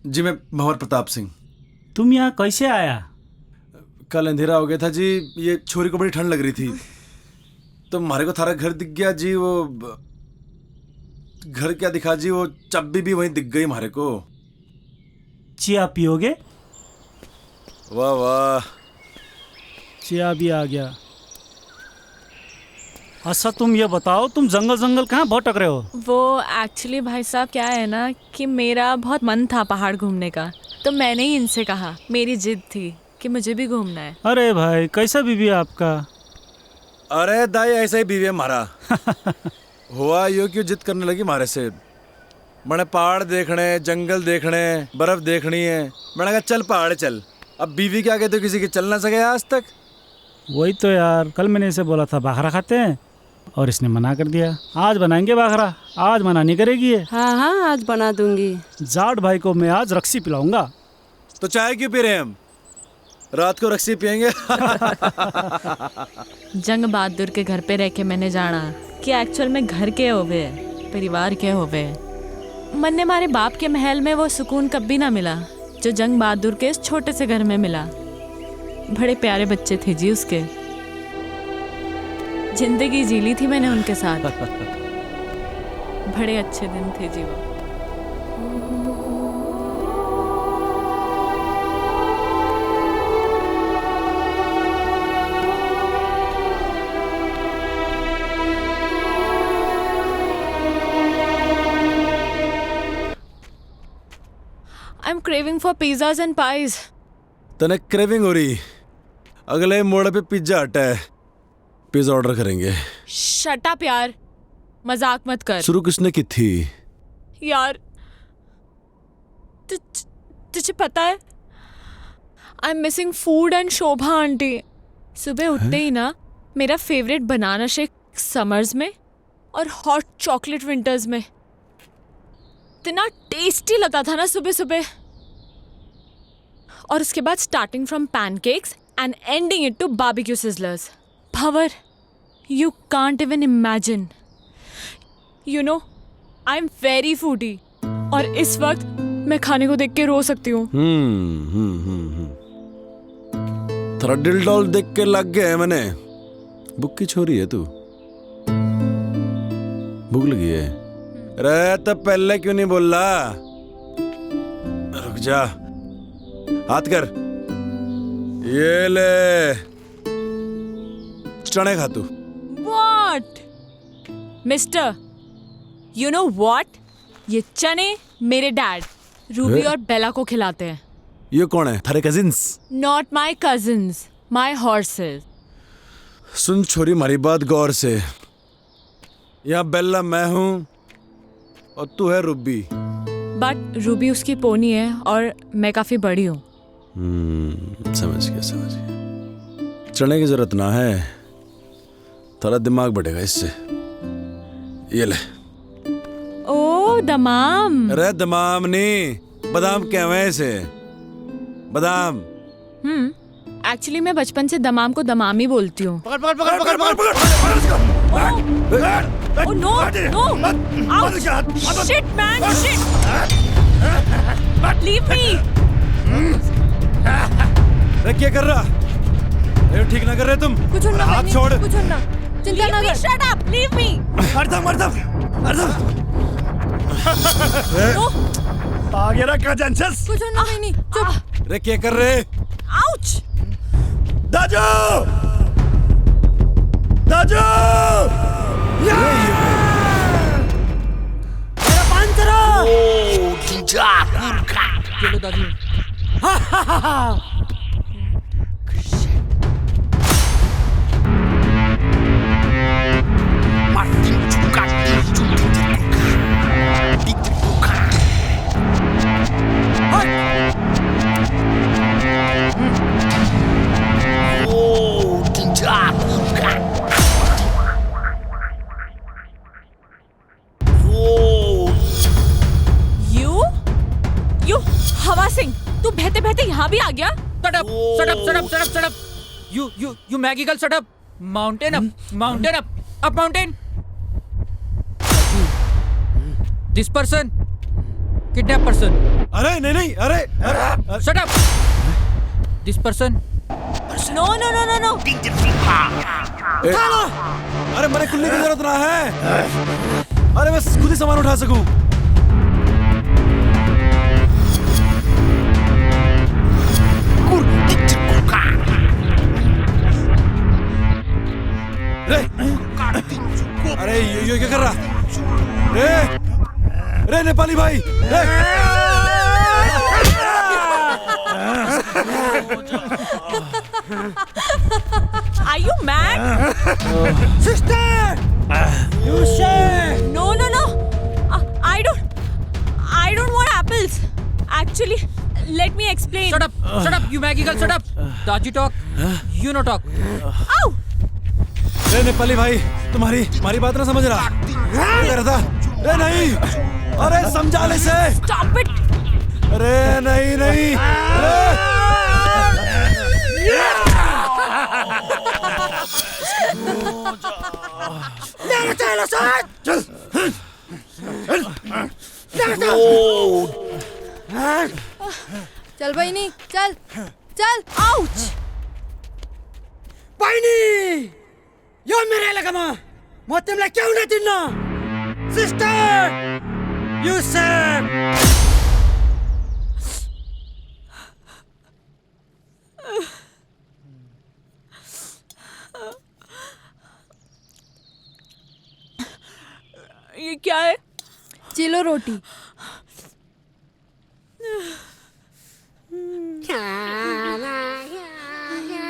जी मैं भंवर प्रताप सिंह। तुम यहाँ कैसे आया? कल अंधेरा हो गया था जी, ये छोरी को बड़ी ठंड लग रही थी तो हमारे को थारा घर दिख गया जी। वो घर क्या दिखा जी, वो चाबी भी वहीं दिख गई हमारे को। चिया पियोगे? वाह वाह, चिया भी आ गया। अच्छा तुम ये बताओ, तुम जंगल जंगल कहाँ भटक रहे हो? वो एक्चुअली भाई साहब क्या है ना कि मेरा बहुत मन था पहाड़ घूमने का, तो मैंने ही इनसे कहा, मेरी जिद थी कि मुझे भी घूमना है। अरे भाई कैसा बीवी है आपका? अरे दाई ऐसा ही बीवी है हमारा। हुआ यो क्यों जिद करने लगी हमारे से। मैंने पहाड़ देखने, जंगल देखने, बर्फ देखनी है। मैंने कहा चल पहाड़ चल। अब बीवी के आगे तो किसी के चल ना सके आज तक। वही तो यार, कल मैंने इसे बोला था बाखरा खाते हैं और इसने मना कर दिया। आज बनाएंगे बाखरा, आज मना नहीं करेगी ये। हाँ हाँ आज बना दूंगी। जाट भाई को मैं आज रक्सी पिलाऊंगा। तो चाय क्यों पी रहे हैं हम? रात को रक्सी पियेंगे। जंग बहादुर के घर पे रह के मैंने जाना कि एक्चुअल में घर के होवे, परिवार के होवे। मन ने हमारे बाप के महल में वो सुकून कभी ना मिला जो जंग बहादुर के इस छोटे से घर में मिला। बड़े प्यारे बच्चे थे जी उसके। जिंदगी जी ली थी मैंने उनके साथ। बड़े अच्छे दिन थे जी वो। I'm craving for pizzas and pies. तने क्रेविंग हो रही? अगले मोड़ पे पिज्जा हटा है, पिज्जा ऑर्डर करेंगे। Shut up यार, मजाक मत कर। शुरू किसने की थी? यार तुझे पता है I'm missing food and Shobha aunty. सुबह उठते ही ना मेरा फेवरेट बनाना शेक समर्स में और हॉट चॉकलेट विंटर्स में। इतना टेस्टी लगता था ना सुबह सुबह। और उसके बाद starting from pancakes and ending it to barbecue sizzlers. Bhanwar, you can't even imagine. You know I am very foodie और इस वक्त मैं खाने को देख के रो सकती हूँ। थोड़ा दिल डॉल देख के लग गया है मैंने। भूख की छोरी है तू? भूख लगी है? अरे तो पहले क्यों नहीं बोल रहा? रुक जा, हाथ कर। ये ले चने खा तू। What? Mister, you know what? ये चने मेरे डैड रूबी और बेला को खिलाते हैं। ये कौन है? थारे cousins? Not my cousins, my horses. सुन छोरी हमारी बात गौर से। यहाँ बेला मैं हूँ और तू है रूबी। बट रूबी उसकी पोनी है और मैं काफी बड़ी हूँ। समझ गया। चने की जरूरत ना है, थोड़ा दिमाग बढ़ेगा इससे। ये ले। ओ दमाम। अरे दमाम नहीं, बादाम कहवे इसे, बादाम। एक्चुअली मैं बचपन से दमाम को दमाम ही बोलती हूँ। पकड़ पकड़ पकड़ पकड़ पकड़ पकड़। Oh no, no! Ouch! Shit, man! Shit! Leave me! अरे क्या कर रहा? ये ठीक ना कर रहे तुम? कुछ ना, हाथ छोड़। कुछ ना। चिंता ना कर। Shut up! Leave me! अर्धम। आ गया ना कजंसस? कुछ ना नहीं, चुप। अरे क्या कर रहे? Ouch! दाजू! दाजू! चलो दादी। हवा सिंह, तू बहते बहते यहाँ भी आ गया? Shut up. You Maggie girl, shut up. Mountain up, up mountain. This person, kidnap person. अरे नहीं, अरे। Shut up. This person. No. अरे मेरे खुलने की जरूरत ना है। अरे मैं खुद ही सामान उठा सकूं। अरे ये क्या कर रहा? रे नेपाली भाई, Are you mad? Sister! You say! No. I don't want apples. Actually, let me explain. Shut up, you Maggie girl, shut up. Daji talk, you no talk. Ow! रे नेपाली भाई तुम्हारी बात ना समझ रहा। क्या कर रहा था? रे नहीं, अरे समझा ले से। Stop it! अरे नहीं चल बहिनी चल चल Ouch! बहिनी यो मेरो एलेकामा म तिमीलाई क्याउ नै दिन्न सिस्टर यु सेड ये क्या है? चिलो रोटी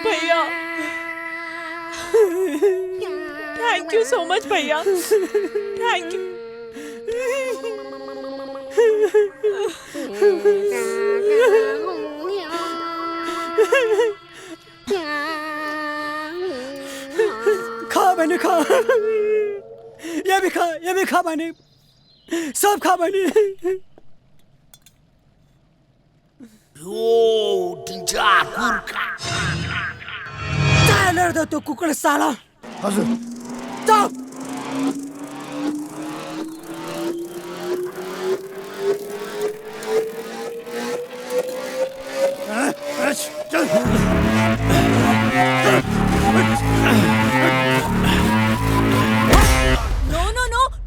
भैया थैंक यू सो मच भैया थैंक यू खा बहिनी खा ये भी खा बहिनी सब खा बहिनी चालेर दे त्यो कुकुर साला हजुर चुप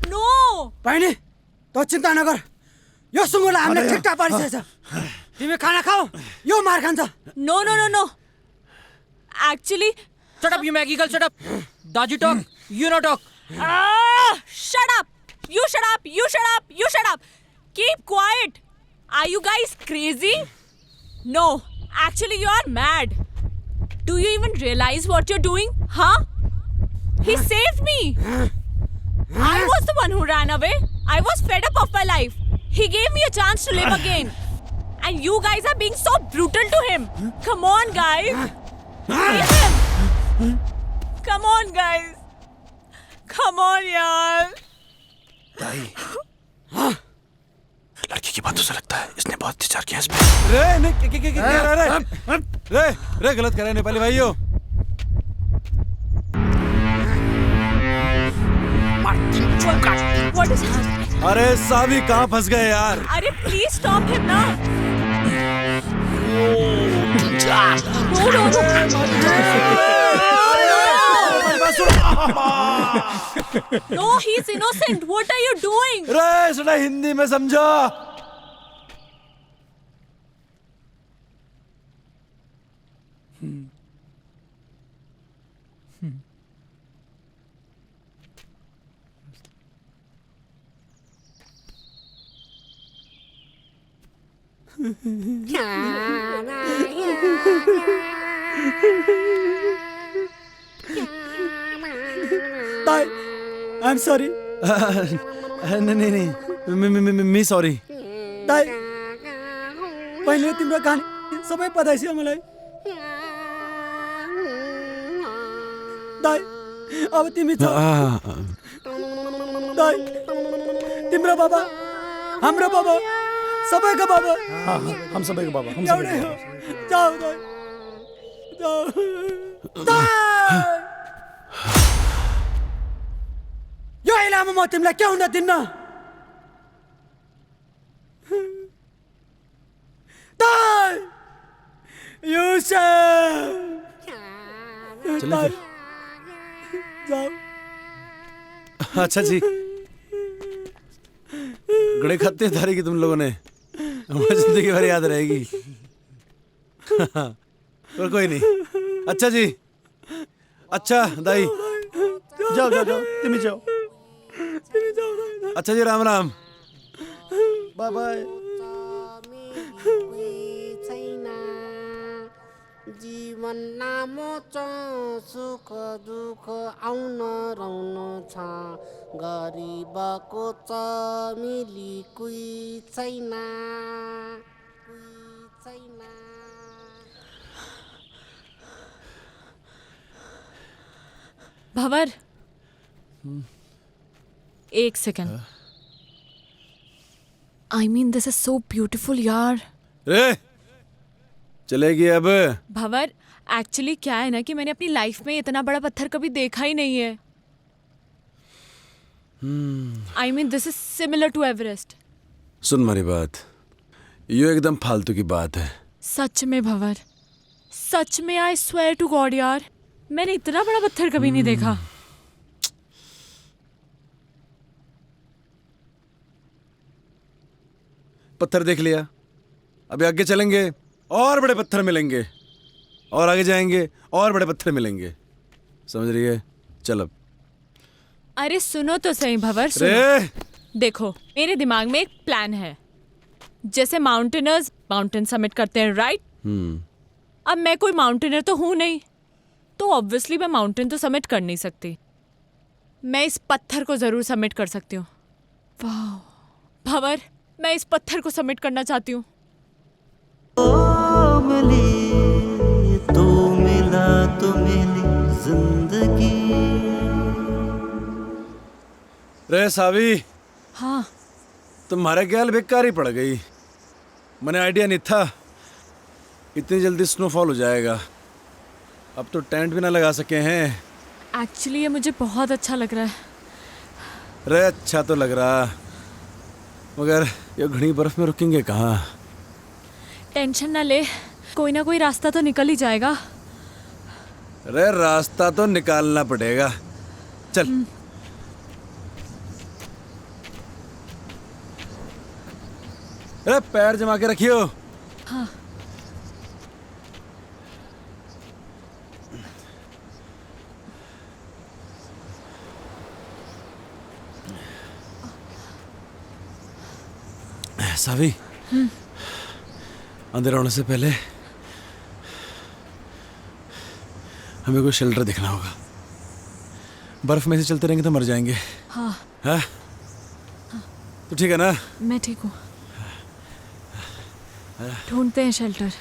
नो बहिनी त चिन्ता नगर यो सुँगुरलाई हामीले ठिकठाक पारिसकेछ तिमी खाना खाऊ यो मार खान्छ no actually Shut up, you Maggie girl, shut up. Daji talk, you no talk. shut up you shut up keep quiet are you guys crazy no actually you are mad do you even realize what you're doing huh he saved me I was the one who ran away I was fed up of my life he gave me a chance to live again and you guys are being so brutal to him come on guys leave him come on guys come on yaar लड़की की बातों से लगता है इसने बहुत विचार किया इस पे। रे नहीं रे गलत कर रहे हैं नेपाली भाइयों। what is happening अरे साभी कहाँ फंस गए यार। अरे please stop him ना no he's innocent what are you doing रे सुना हिंदी में समझो। Bye. I'm sorry. नहीं मी सॉरी। दाइ पहिले तिम्रो कहानी सबै पता छ मलाई दाइ अब तिमी छ दाइ तिम्रो बाबा हाम्रो बाबा सबैको बाबा हम सबैको बाबा हम एउटै हो जाऊ दाइ जाऊ दाइ यो इलामा म तिमीलाई के हुन दिन्न दाइ चलो फिर। जाओ अच्छा जी गड़े खत्ते धारी की तुम लोगों ने हमारी जिंदगी भर याद रहेगी। और कोई नहीं। अच्छा जी अच्छा दाई जाओ जाओ जाओ तिमी जाओ अच्छा जी राम राम। बाय बाय जीवन नामो च सुख दुःख आउन रहन छ गरिबको च मिली कुई छैन भंवर, एक second. I mean this is so beautiful यार। रे चलेगी अब? भंवर, एक्चुअली क्या है ना कि मैंने अपनी लाइफ में इतना बड़ा पत्थर कभी देखा ही नहीं है। I mean this is similar to Everest. सुन मेरी बात, ये एकदम फालतू की बात है। सच में भंवर, सच में आई स्वेयर टू गॉड यार, मैंने इतना बड़ा पत्थर कभी नहीं देखा। पत्थर देख लिया, अभी आगे चलेंगे और बड़े पत्थर मिलेंगे, और आगे जाएंगे और बड़े पत्थर मिलेंगे, समझ रही है? चल अब। अरे सुनो तो सही भंवर, सुनो। देखो, मेरे दिमाग में एक प्लान है। जैसे माउंटेनर्स माउंटेन समिट करते हैं, राइट? अब मैं कोई माउंटेनर तो हूं नहीं, तो ऑब्वियसली मैं माउंटेन तो समिट कर नहीं सकती। मैं इस पत्थर को जरूर समिट कर सकती हूँ। वाह भंवर, मैं इस पत्थर को समिट करना चाहती हूँ। तो मिला तो मिली जिंदगी। रे सावी, हाँ तुम्हारे ख्याल बेकार ही पड़ गई। मैंने आइडिया नहीं था इतनी जल्दी स्नोफॉल हो जाएगा। अब तो टेंट भी ना लगा सके हैं। एक्चुअली ये मुझे बहुत अच्छा लग रहा है। रे अच्छा तो लग रहा, मगर ये घनी बर्फ में रुकेंगे कहाँ? टेंशन ना ले, कोई ना कोई रास्ता तो निकल ही जाएगा। रे रास्ता तो निकालना पड़ेगा। चल। अरे पैर जमा के रखियो। हाँ। सावी, अंदर आने से पहले हमें कोई शेल्टर देखना होगा। बर्फ में से चलते रहेंगे तो मर जाएंगे। हाँ। हाँ? तो ठीक है ना? मैं ठीक हूँ। ढूंढते हैं शेल्टर।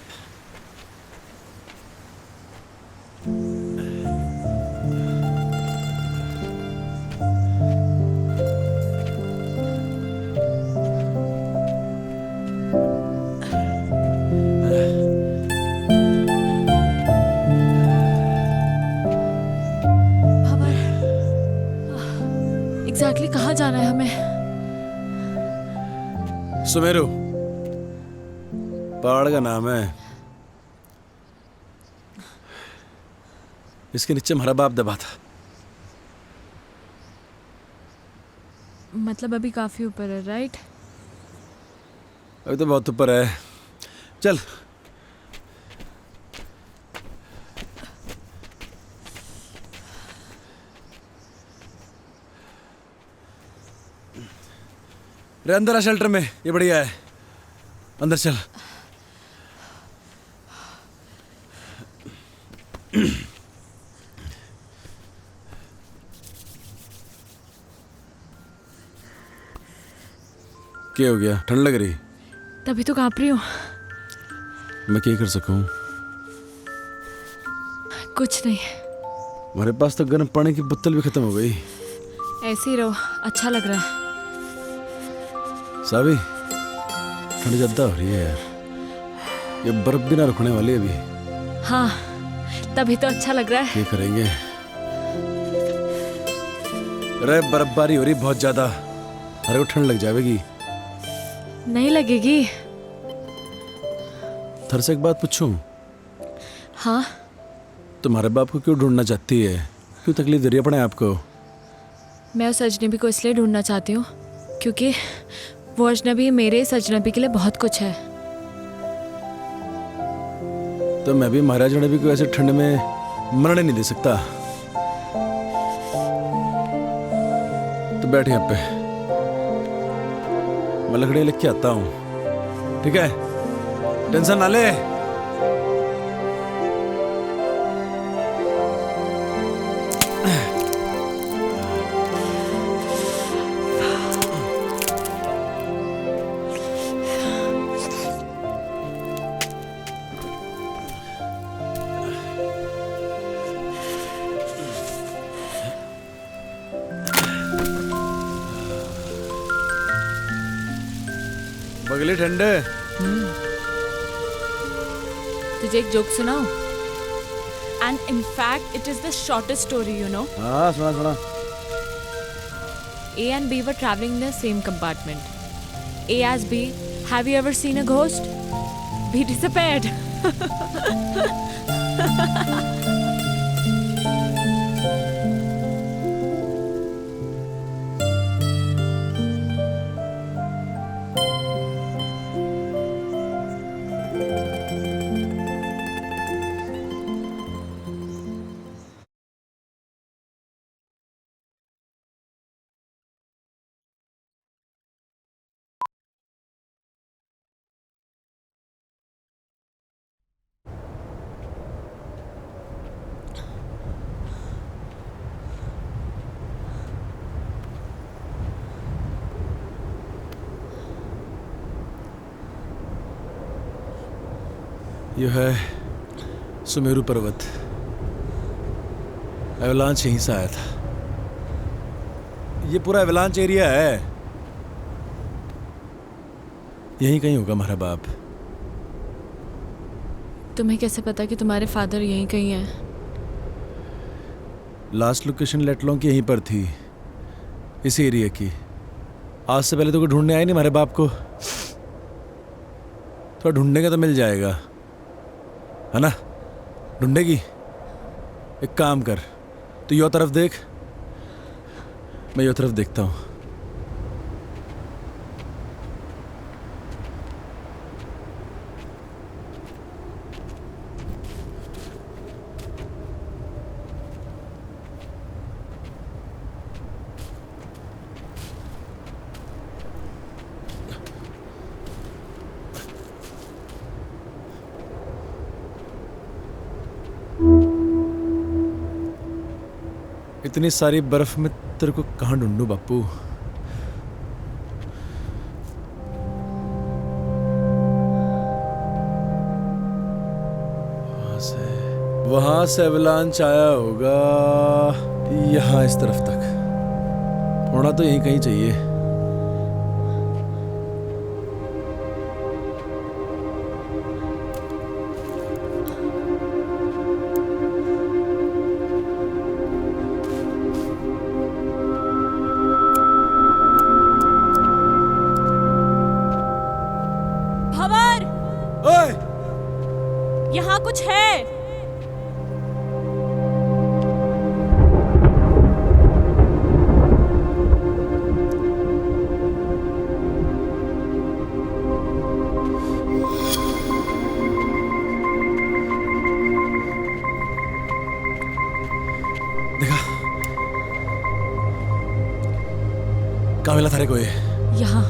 एग्जैक्टली कहाँ जाना है हमें? सुमेरु पहाड़ का नाम है। इसके नीचे हमारा बाप दबा था। मतलब अभी काफी ऊपर है, राइट? अभी तो बहुत ऊपर है। चल। रे अंदर आ शेल्टर में, ये बढ़िया है। अंदर चल। क्या हो गया? ठंड लग रही? तभी तो कांप रही हूँ। मैं क्या कर सकूं? कुछ नहीं। हमारे पास तो गर्म पानी की बोतल भी खत्म हो गई। ऐसे ही रहो, अच्छा लग रहा है। सावी, ठंड ज्यादा हो रही है यार। ये बर्फ भी ना रुकने वाली है अभी। हाँ, तभी तो अच्छा लग रहा है। क्या करेंगे? अरे बर्फबारी हो रही बहुत ज्यादा, अरे वो ठंड लग जाएगी। नहीं लगेगी। थर से एक बात पूछूं? हाँ। तुम्हारे बाप को क्यों ढूंढना चाहती है? क्यों तकलीफ दे रही है अपने आप को? मैं उस अजनबी को इसलिए ढूंढना चाहती हूँ क्योंकि वो अजनबी मेरे इस अजनबी के लिए बहुत कुछ है। तो मैं भी महाराज अजनबी को ऐसे ठंड में मरने नहीं दे सकता। तो बैठ यहाँ पे, मैं लकड़ी लेके आता हूँ, ठीक है? टेंशन ना ले। लिए ठंडे। तुझे एक जोक सुनाऊं? And in fact, it is the shortest story, you know. हाँ सुना सुना। A and B were traveling in the same compartment. A asked B, "Have you ever seen a ghost?" B disappeared. यह है सुमेरु पर्वत। एवलांच यहीं से आया था। ये पूरा एवलांच एरिया है। यहीं कहीं होगा हमारा बाप। तुम्हें कैसे पता कि तुम्हारे फादर यहीं कहीं हैं? लास्ट लोकेशन लेटलों की यहीं पर थी, इसी एरिया की। आज से पहले तो कोई ढूंढने आए नहीं हमारे बाप को। थोड़ा ढूंढने का तो मिल जाएगा, है ना? ढूंढेगी? एक काम कर, तू यो तरफ देख, मैं यो तरफ देखता हूँ। इतनी सारी बर्फ में तेरे को कहाँ ढूंढूं बापू? वहां से एवलांच आया होगा यहाँ इस तरफ तक। होना तो यहीं कहीं चाहिए। यहाँ कुछ है। देखा? कहाँ मिला थारे को ये? यहाँ।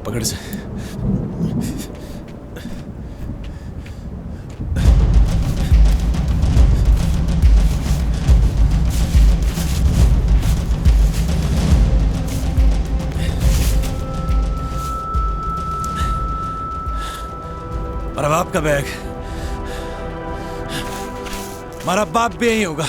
पकड़ से। मेरा बाप का बैग। हमारा बाप भी यही होगा।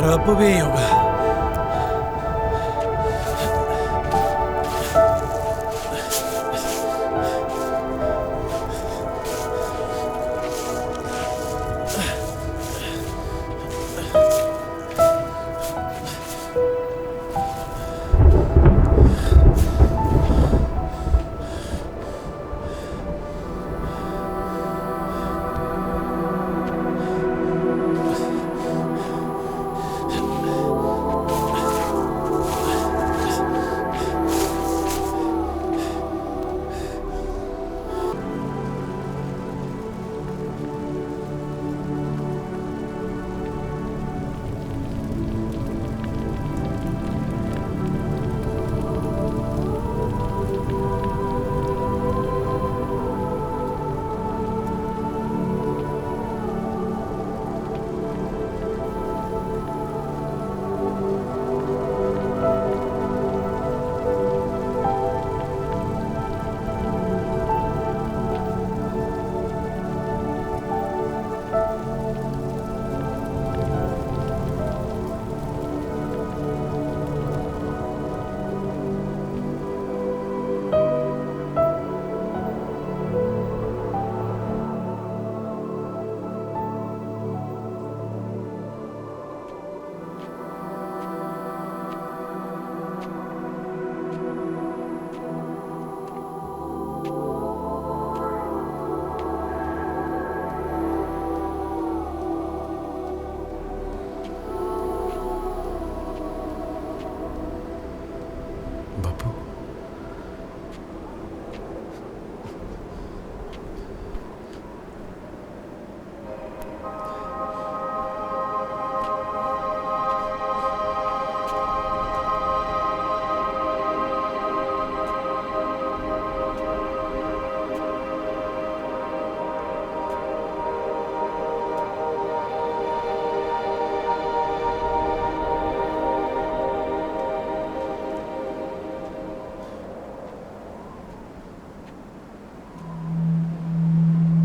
बापू भी यही होगा।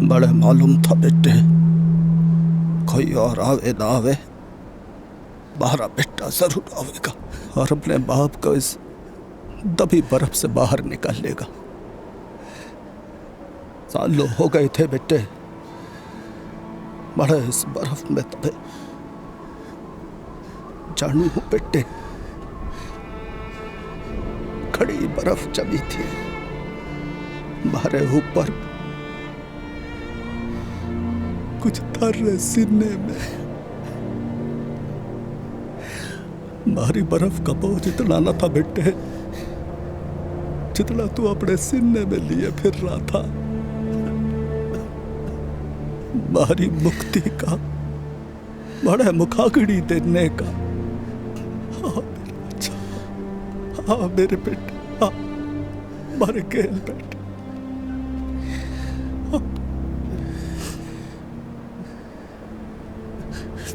बड़े मालूम था बेटे, कोई और आवे ना आवे, बाहर बेटा जरूर आवेगा और अपने बाप को इस दबी बर्फ से बाहर निकालेगा। सालों हो गए थे बेटे बड़े इस बर्फ में दबे। जानू हूं बेटे, खड़ी बर्फ जमी थी हमारे ऊपर, कुछ थर्रे सीने में। भारी बर्फ का बोझ इतना न था बेटे जितना तू अपने सीने में लिए फिर रहा था। भारी मुक्ति का, बड़े मुखाग्नि देने का। हाँ मेरे बच्चा, हाँ मेरे बेटे, हाँ मारे खेल बेटे।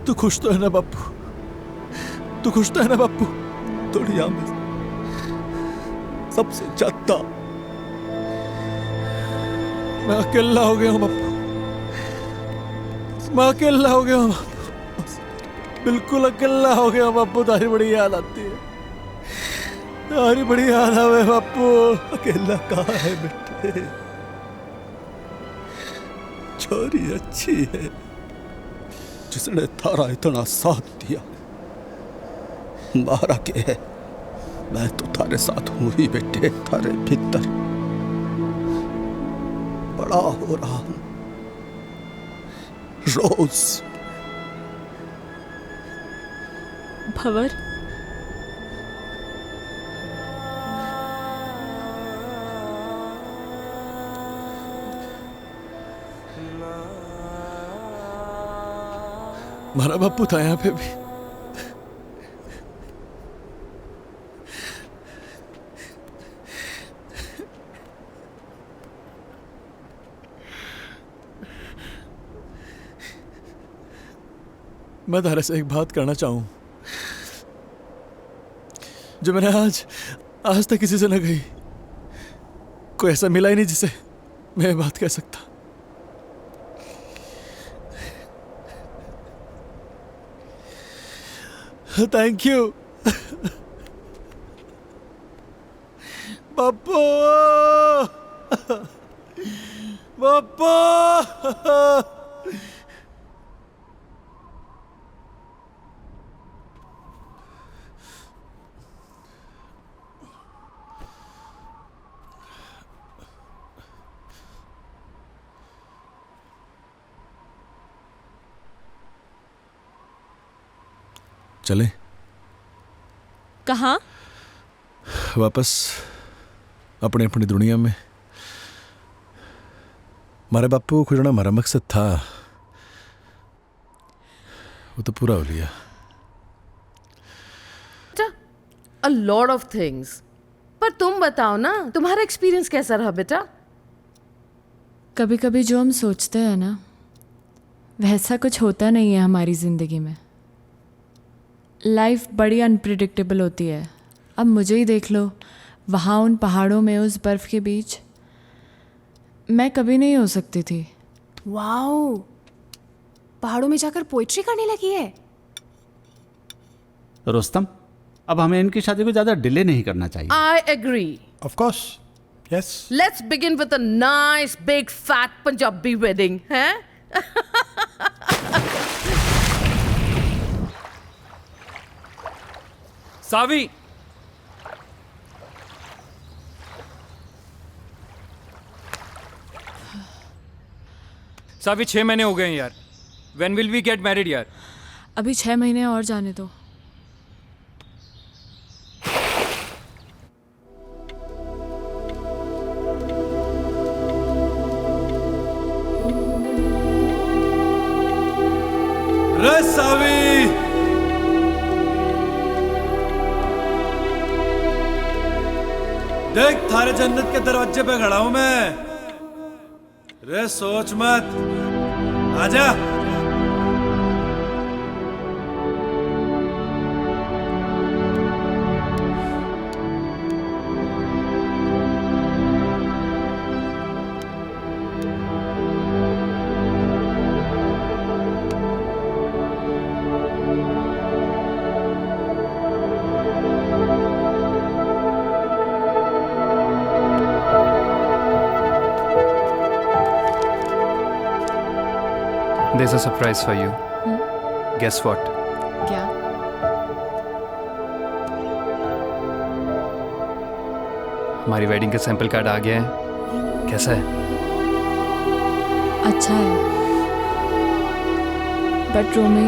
तू खुश तो है ना बापू? तू खुश तो है ना बापू? दुनिया में सबसे ज्यादा मैं अकेला हो गया हूँ बापू, मैं अकेला हो गया हूँ बापू, बिल्कुल अकेला हो गया हूँ बापू। तारी बड़ी याद आती है, तारी बड़ी याद आवे बापू। अकेला कहाँ है बेटे, छोरी अच्छी है जिसने थारा इतना साथ दिया। मारा के है, मैं तो थारे साथ हूं ही बेटे, थारे भीतर बड़ा हो रहा हूं रोज। भंवर, हमारा बापू था यहाँ पे भी। मैं तारे से एक बात करना चाहूं जो मैंने आज तक किसी से न कही। कोई ऐसा मिला ही नहीं जिसे मैं ये बात कह सकता। थैंक यू बापू, बापू। चले कहाँ? वापस अपनी अपनी दुनिया में। हमारे बापू को खुजना हमारा मकसद था, वो तो पूरा हो लिया। A lot of things. पर तुम बताओ ना, तुम्हारा एक्सपीरियंस कैसा रहा बेटा? कभी कभी जो हम सोचते हैं ना वैसा कुछ होता नहीं है हमारी ज़िंदगी में। लाइफ बड़ी अनप्रिडिक्टेबल होती है। अब मुझे ही देख लो, वहाँ उन पहाड़ों में उस बर्फ़ के बीच मैं कभी नहीं हो सकती थी। वाओ, पहाड़ों में जाकर पोइट्री करने लगी है। रुस्तम, अब हमें इनकी शादी को ज़्यादा डिले नहीं करना चाहिए। I agree. Of course. Yes. Let's begin with a nice big fat Punjabi wedding, हैं? सावी, सावी 6 महीने हो गए हैं यार। When will we get married यार? अभी 6 महीने और जाने दो। रे सावी, देख थारे जन्नत के दरवाजे पे खड़ा हूं मैं। रे सोच मत, आजा। is a surprise for you. Guess what? क्या? हमारी वेडिंग का सैंपल कार्ड आ गया है। कैसा है? अच्छा है, बट रोमी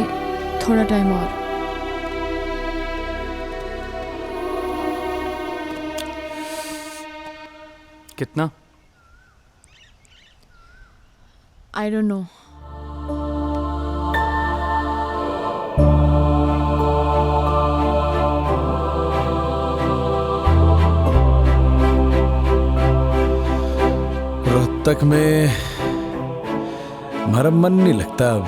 थोड़ा टाइम और। कितना? I don't know. रोहतक में हमारा मन नहीं लगता अब।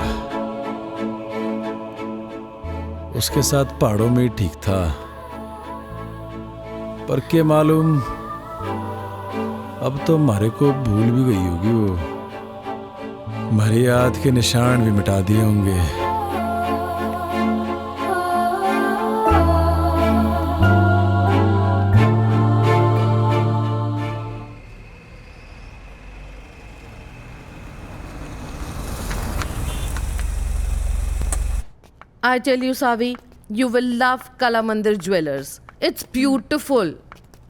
उसके साथ पहाड़ों में ही ठीक था, पर क्या मालूम अब तो हमारे को भूल भी गई होगी वो। हमारी याद के निशान भी मिटा दिए होंगे। I tell you, Savi, you will love Kala Mandir Jewelers. It's beautiful.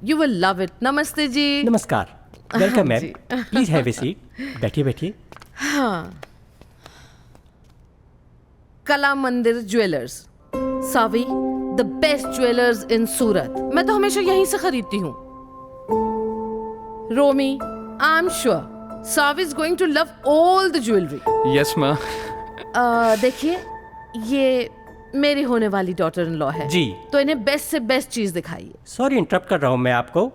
You will love it. Namaste ji. नमस्कार, वेलकम मैम, जी। Please have a seat. बैठिए बैठिए। हाँ, Kala Mandir jewellers, Savi, the best jewellers in Surat. मैं तो हमेशा यहीं से खरीदती हूँ। Romi, I am sure Savi is going to love all the jewellery. Yes, ma. देखिए, ये मेरी होने वाली डॉटर इन लॉ है जी। तो इन्हें बेस्ट से बेस्ट चीज दिखाइए। सॉरी इंटरप्ट कर रहा हूँ मैं आपको,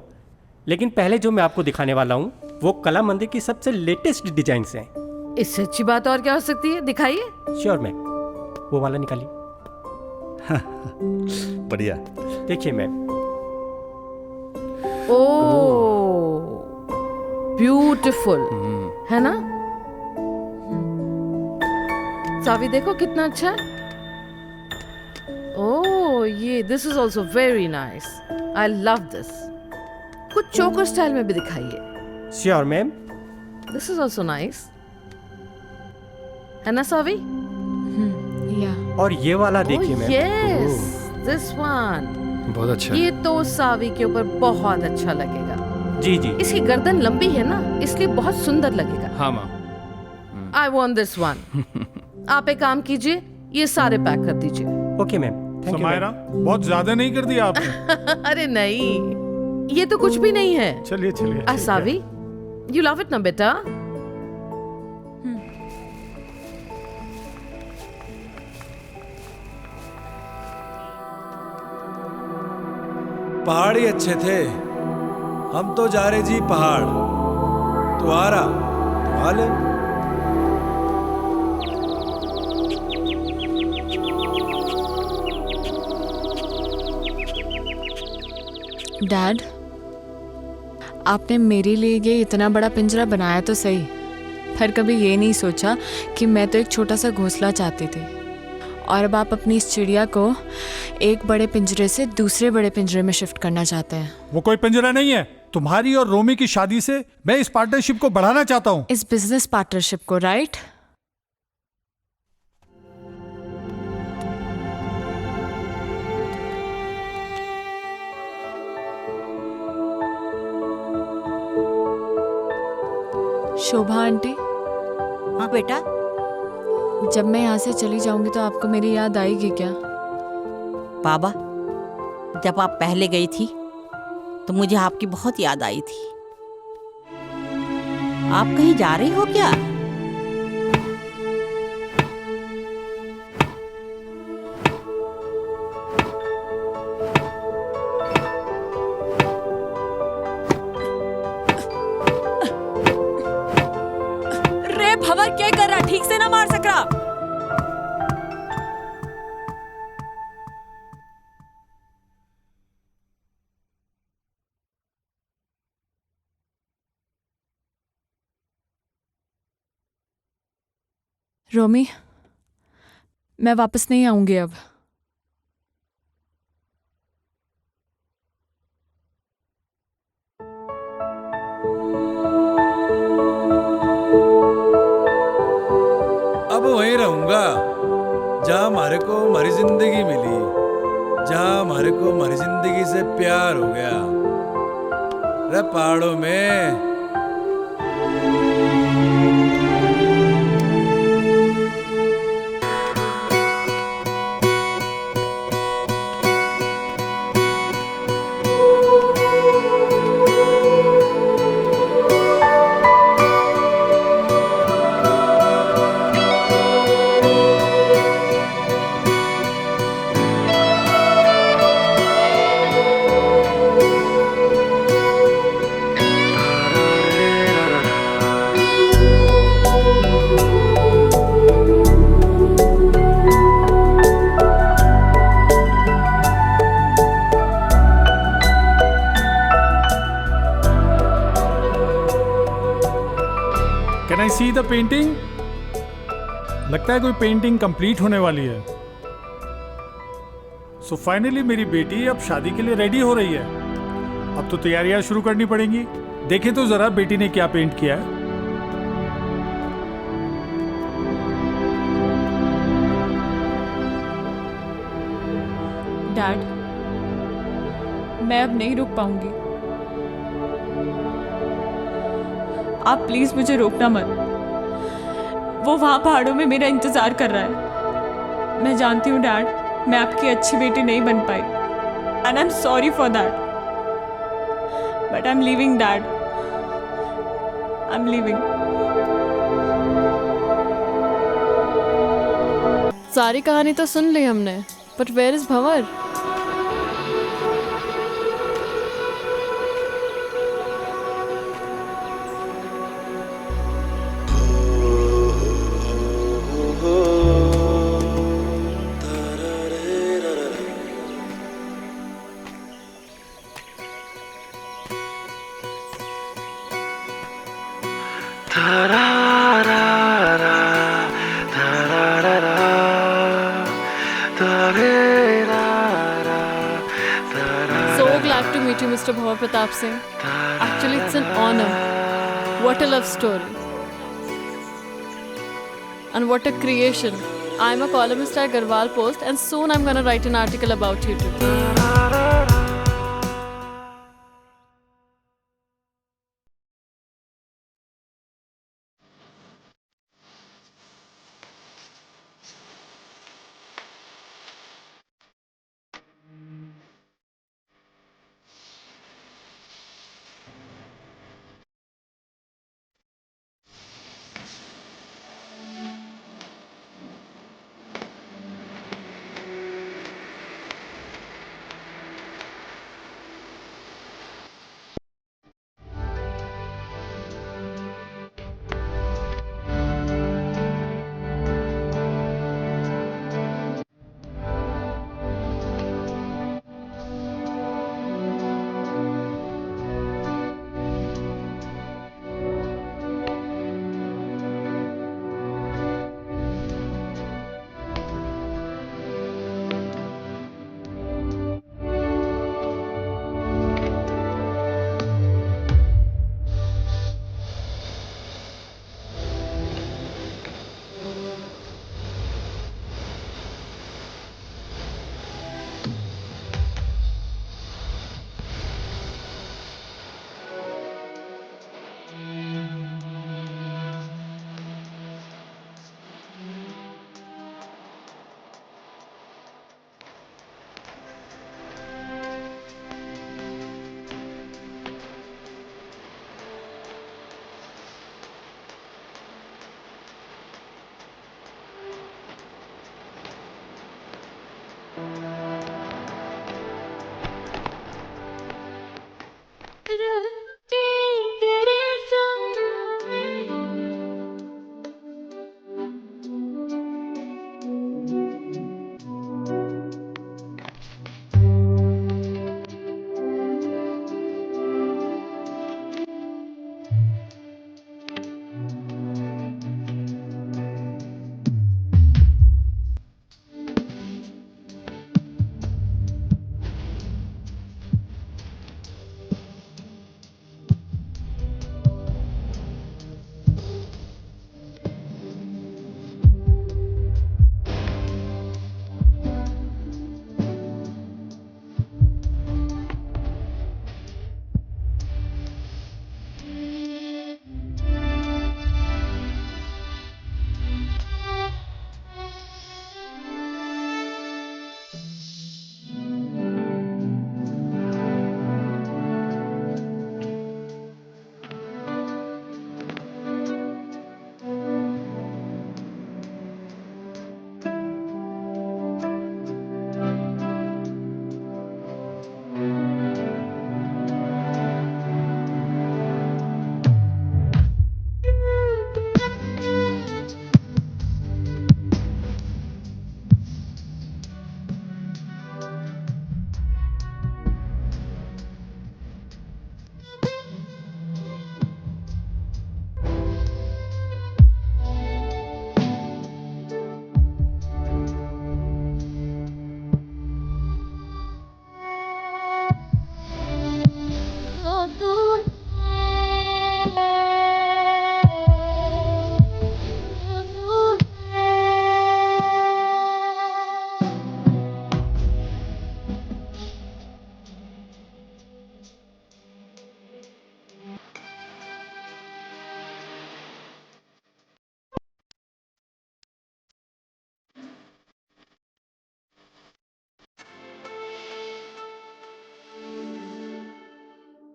लेकिन पहले जो मैं आपको दिखाने वाला हूँ वो कला मंदिर की सबसे लेटेस्ट डिजाइन्स हैं। इससे अच्छी बात और क्या हो सकती है? दिखाइए। श्योर मैम, वो वाला निकालिए। बढ़िया। देखिए मैम। ओह, ब्यूटीफुल है ना? सावी देखो कितना अच्छा है। ओह, ये this is also very nice. I love this. कुछ चोकर स्टाइल में भी दिखाइए। Sure ma'am. This is also nice, है ना सावी? या। और ये वाला देखिए मैम। यस, दिस वन बहुत अच्छा। ये तो सावी के ऊपर बहुत अच्छा लगेगा। जी जी। इसकी गर्दन लंबी है ना, इसलिए बहुत सुंदर लगेगा। हाँ माँ। I want this one. आप एक काम कीजिए, ये सारे पैक कर दीजिए। Okay ma'am, thank you. Samaira, बहुत ज्यादा नहीं कर दिया आपने? अरे नहीं, ये तो कुछ भी नहीं है। चलिए चलिए। सावी, यू लव इट ना बेटा? पहाड़ ही अच्छे थे। हम तो जा रहे जी पहाड़। तू आ रहा तो आ ले। डैड, आपने मेरे लिए ये इतना बड़ा पिंजरा बनाया तो सही, पर कभी ये नहीं सोचा कि मैं तो एक छोटा सा घोंसला चाहती थी, और अब आप अपनी इस चिड़िया को एक बड़े पिंजरे से दूसरे बड़े पिंजरे में शिफ्ट करना चाहते हैं। वो कोई पिंजरा नहीं है। तुम्हारी और रोमी की शादी से मैं इस पार्टनरशिप को बढ़ाना चाहता हूँ। इस बिजनेस पार्टनरशिप को, राइट? शोभा आंटी। हाँ बेटा। जब मैं यहाँ से चली जाऊंगी तो आपको मेरी याद आएगी क्या? बाबा, जब आप पहले गई थी तो मुझे आपकी बहुत याद आई थी। आप कहीं जा रही हो क्या? रे भवर, क्या कर रहा? ठीक से ना मार सक रहा। रोमी, मैं वापस नहीं आऊंगी अब। अब वहीं रहो। जहाँ हमारे को हमारी जिंदगी मिली, जहाँ हमारे को हमारी जिंदगी से प्यार हो गया। अरे पहाड़ों में can I see the painting? लगता है कोई पेंटिंग कंप्लीट होने वाली है। सो फाइनली मेरी बेटी अब शादी के लिए रेडी हो रही है। अब तो तैयारियां शुरू करनी पड़ेंगी। देखें तो जरा बेटी ने क्या पेंट किया है। डैड, मैं अब नहीं रुक पाऊंगी। आप प्लीज मुझे रोकना मत। वो वहां पहाड़ों में मेरा इंतजार कर रहा है। मैं जानती हूँ डैड, मैं आपकी अच्छी बेटी नहीं बन पाई, and I am sorry for that, but I am leaving dad, I am leaving. सारी कहानी तो सुन ली हमने, but where is Bhanwar? So glad to meet you, Mr. Bhavar Pratap Singh. Actually, it's an honor. What a love story. And what a creation. I'm a columnist at Garhwal Post, and soon I'm gonna write an article about you too.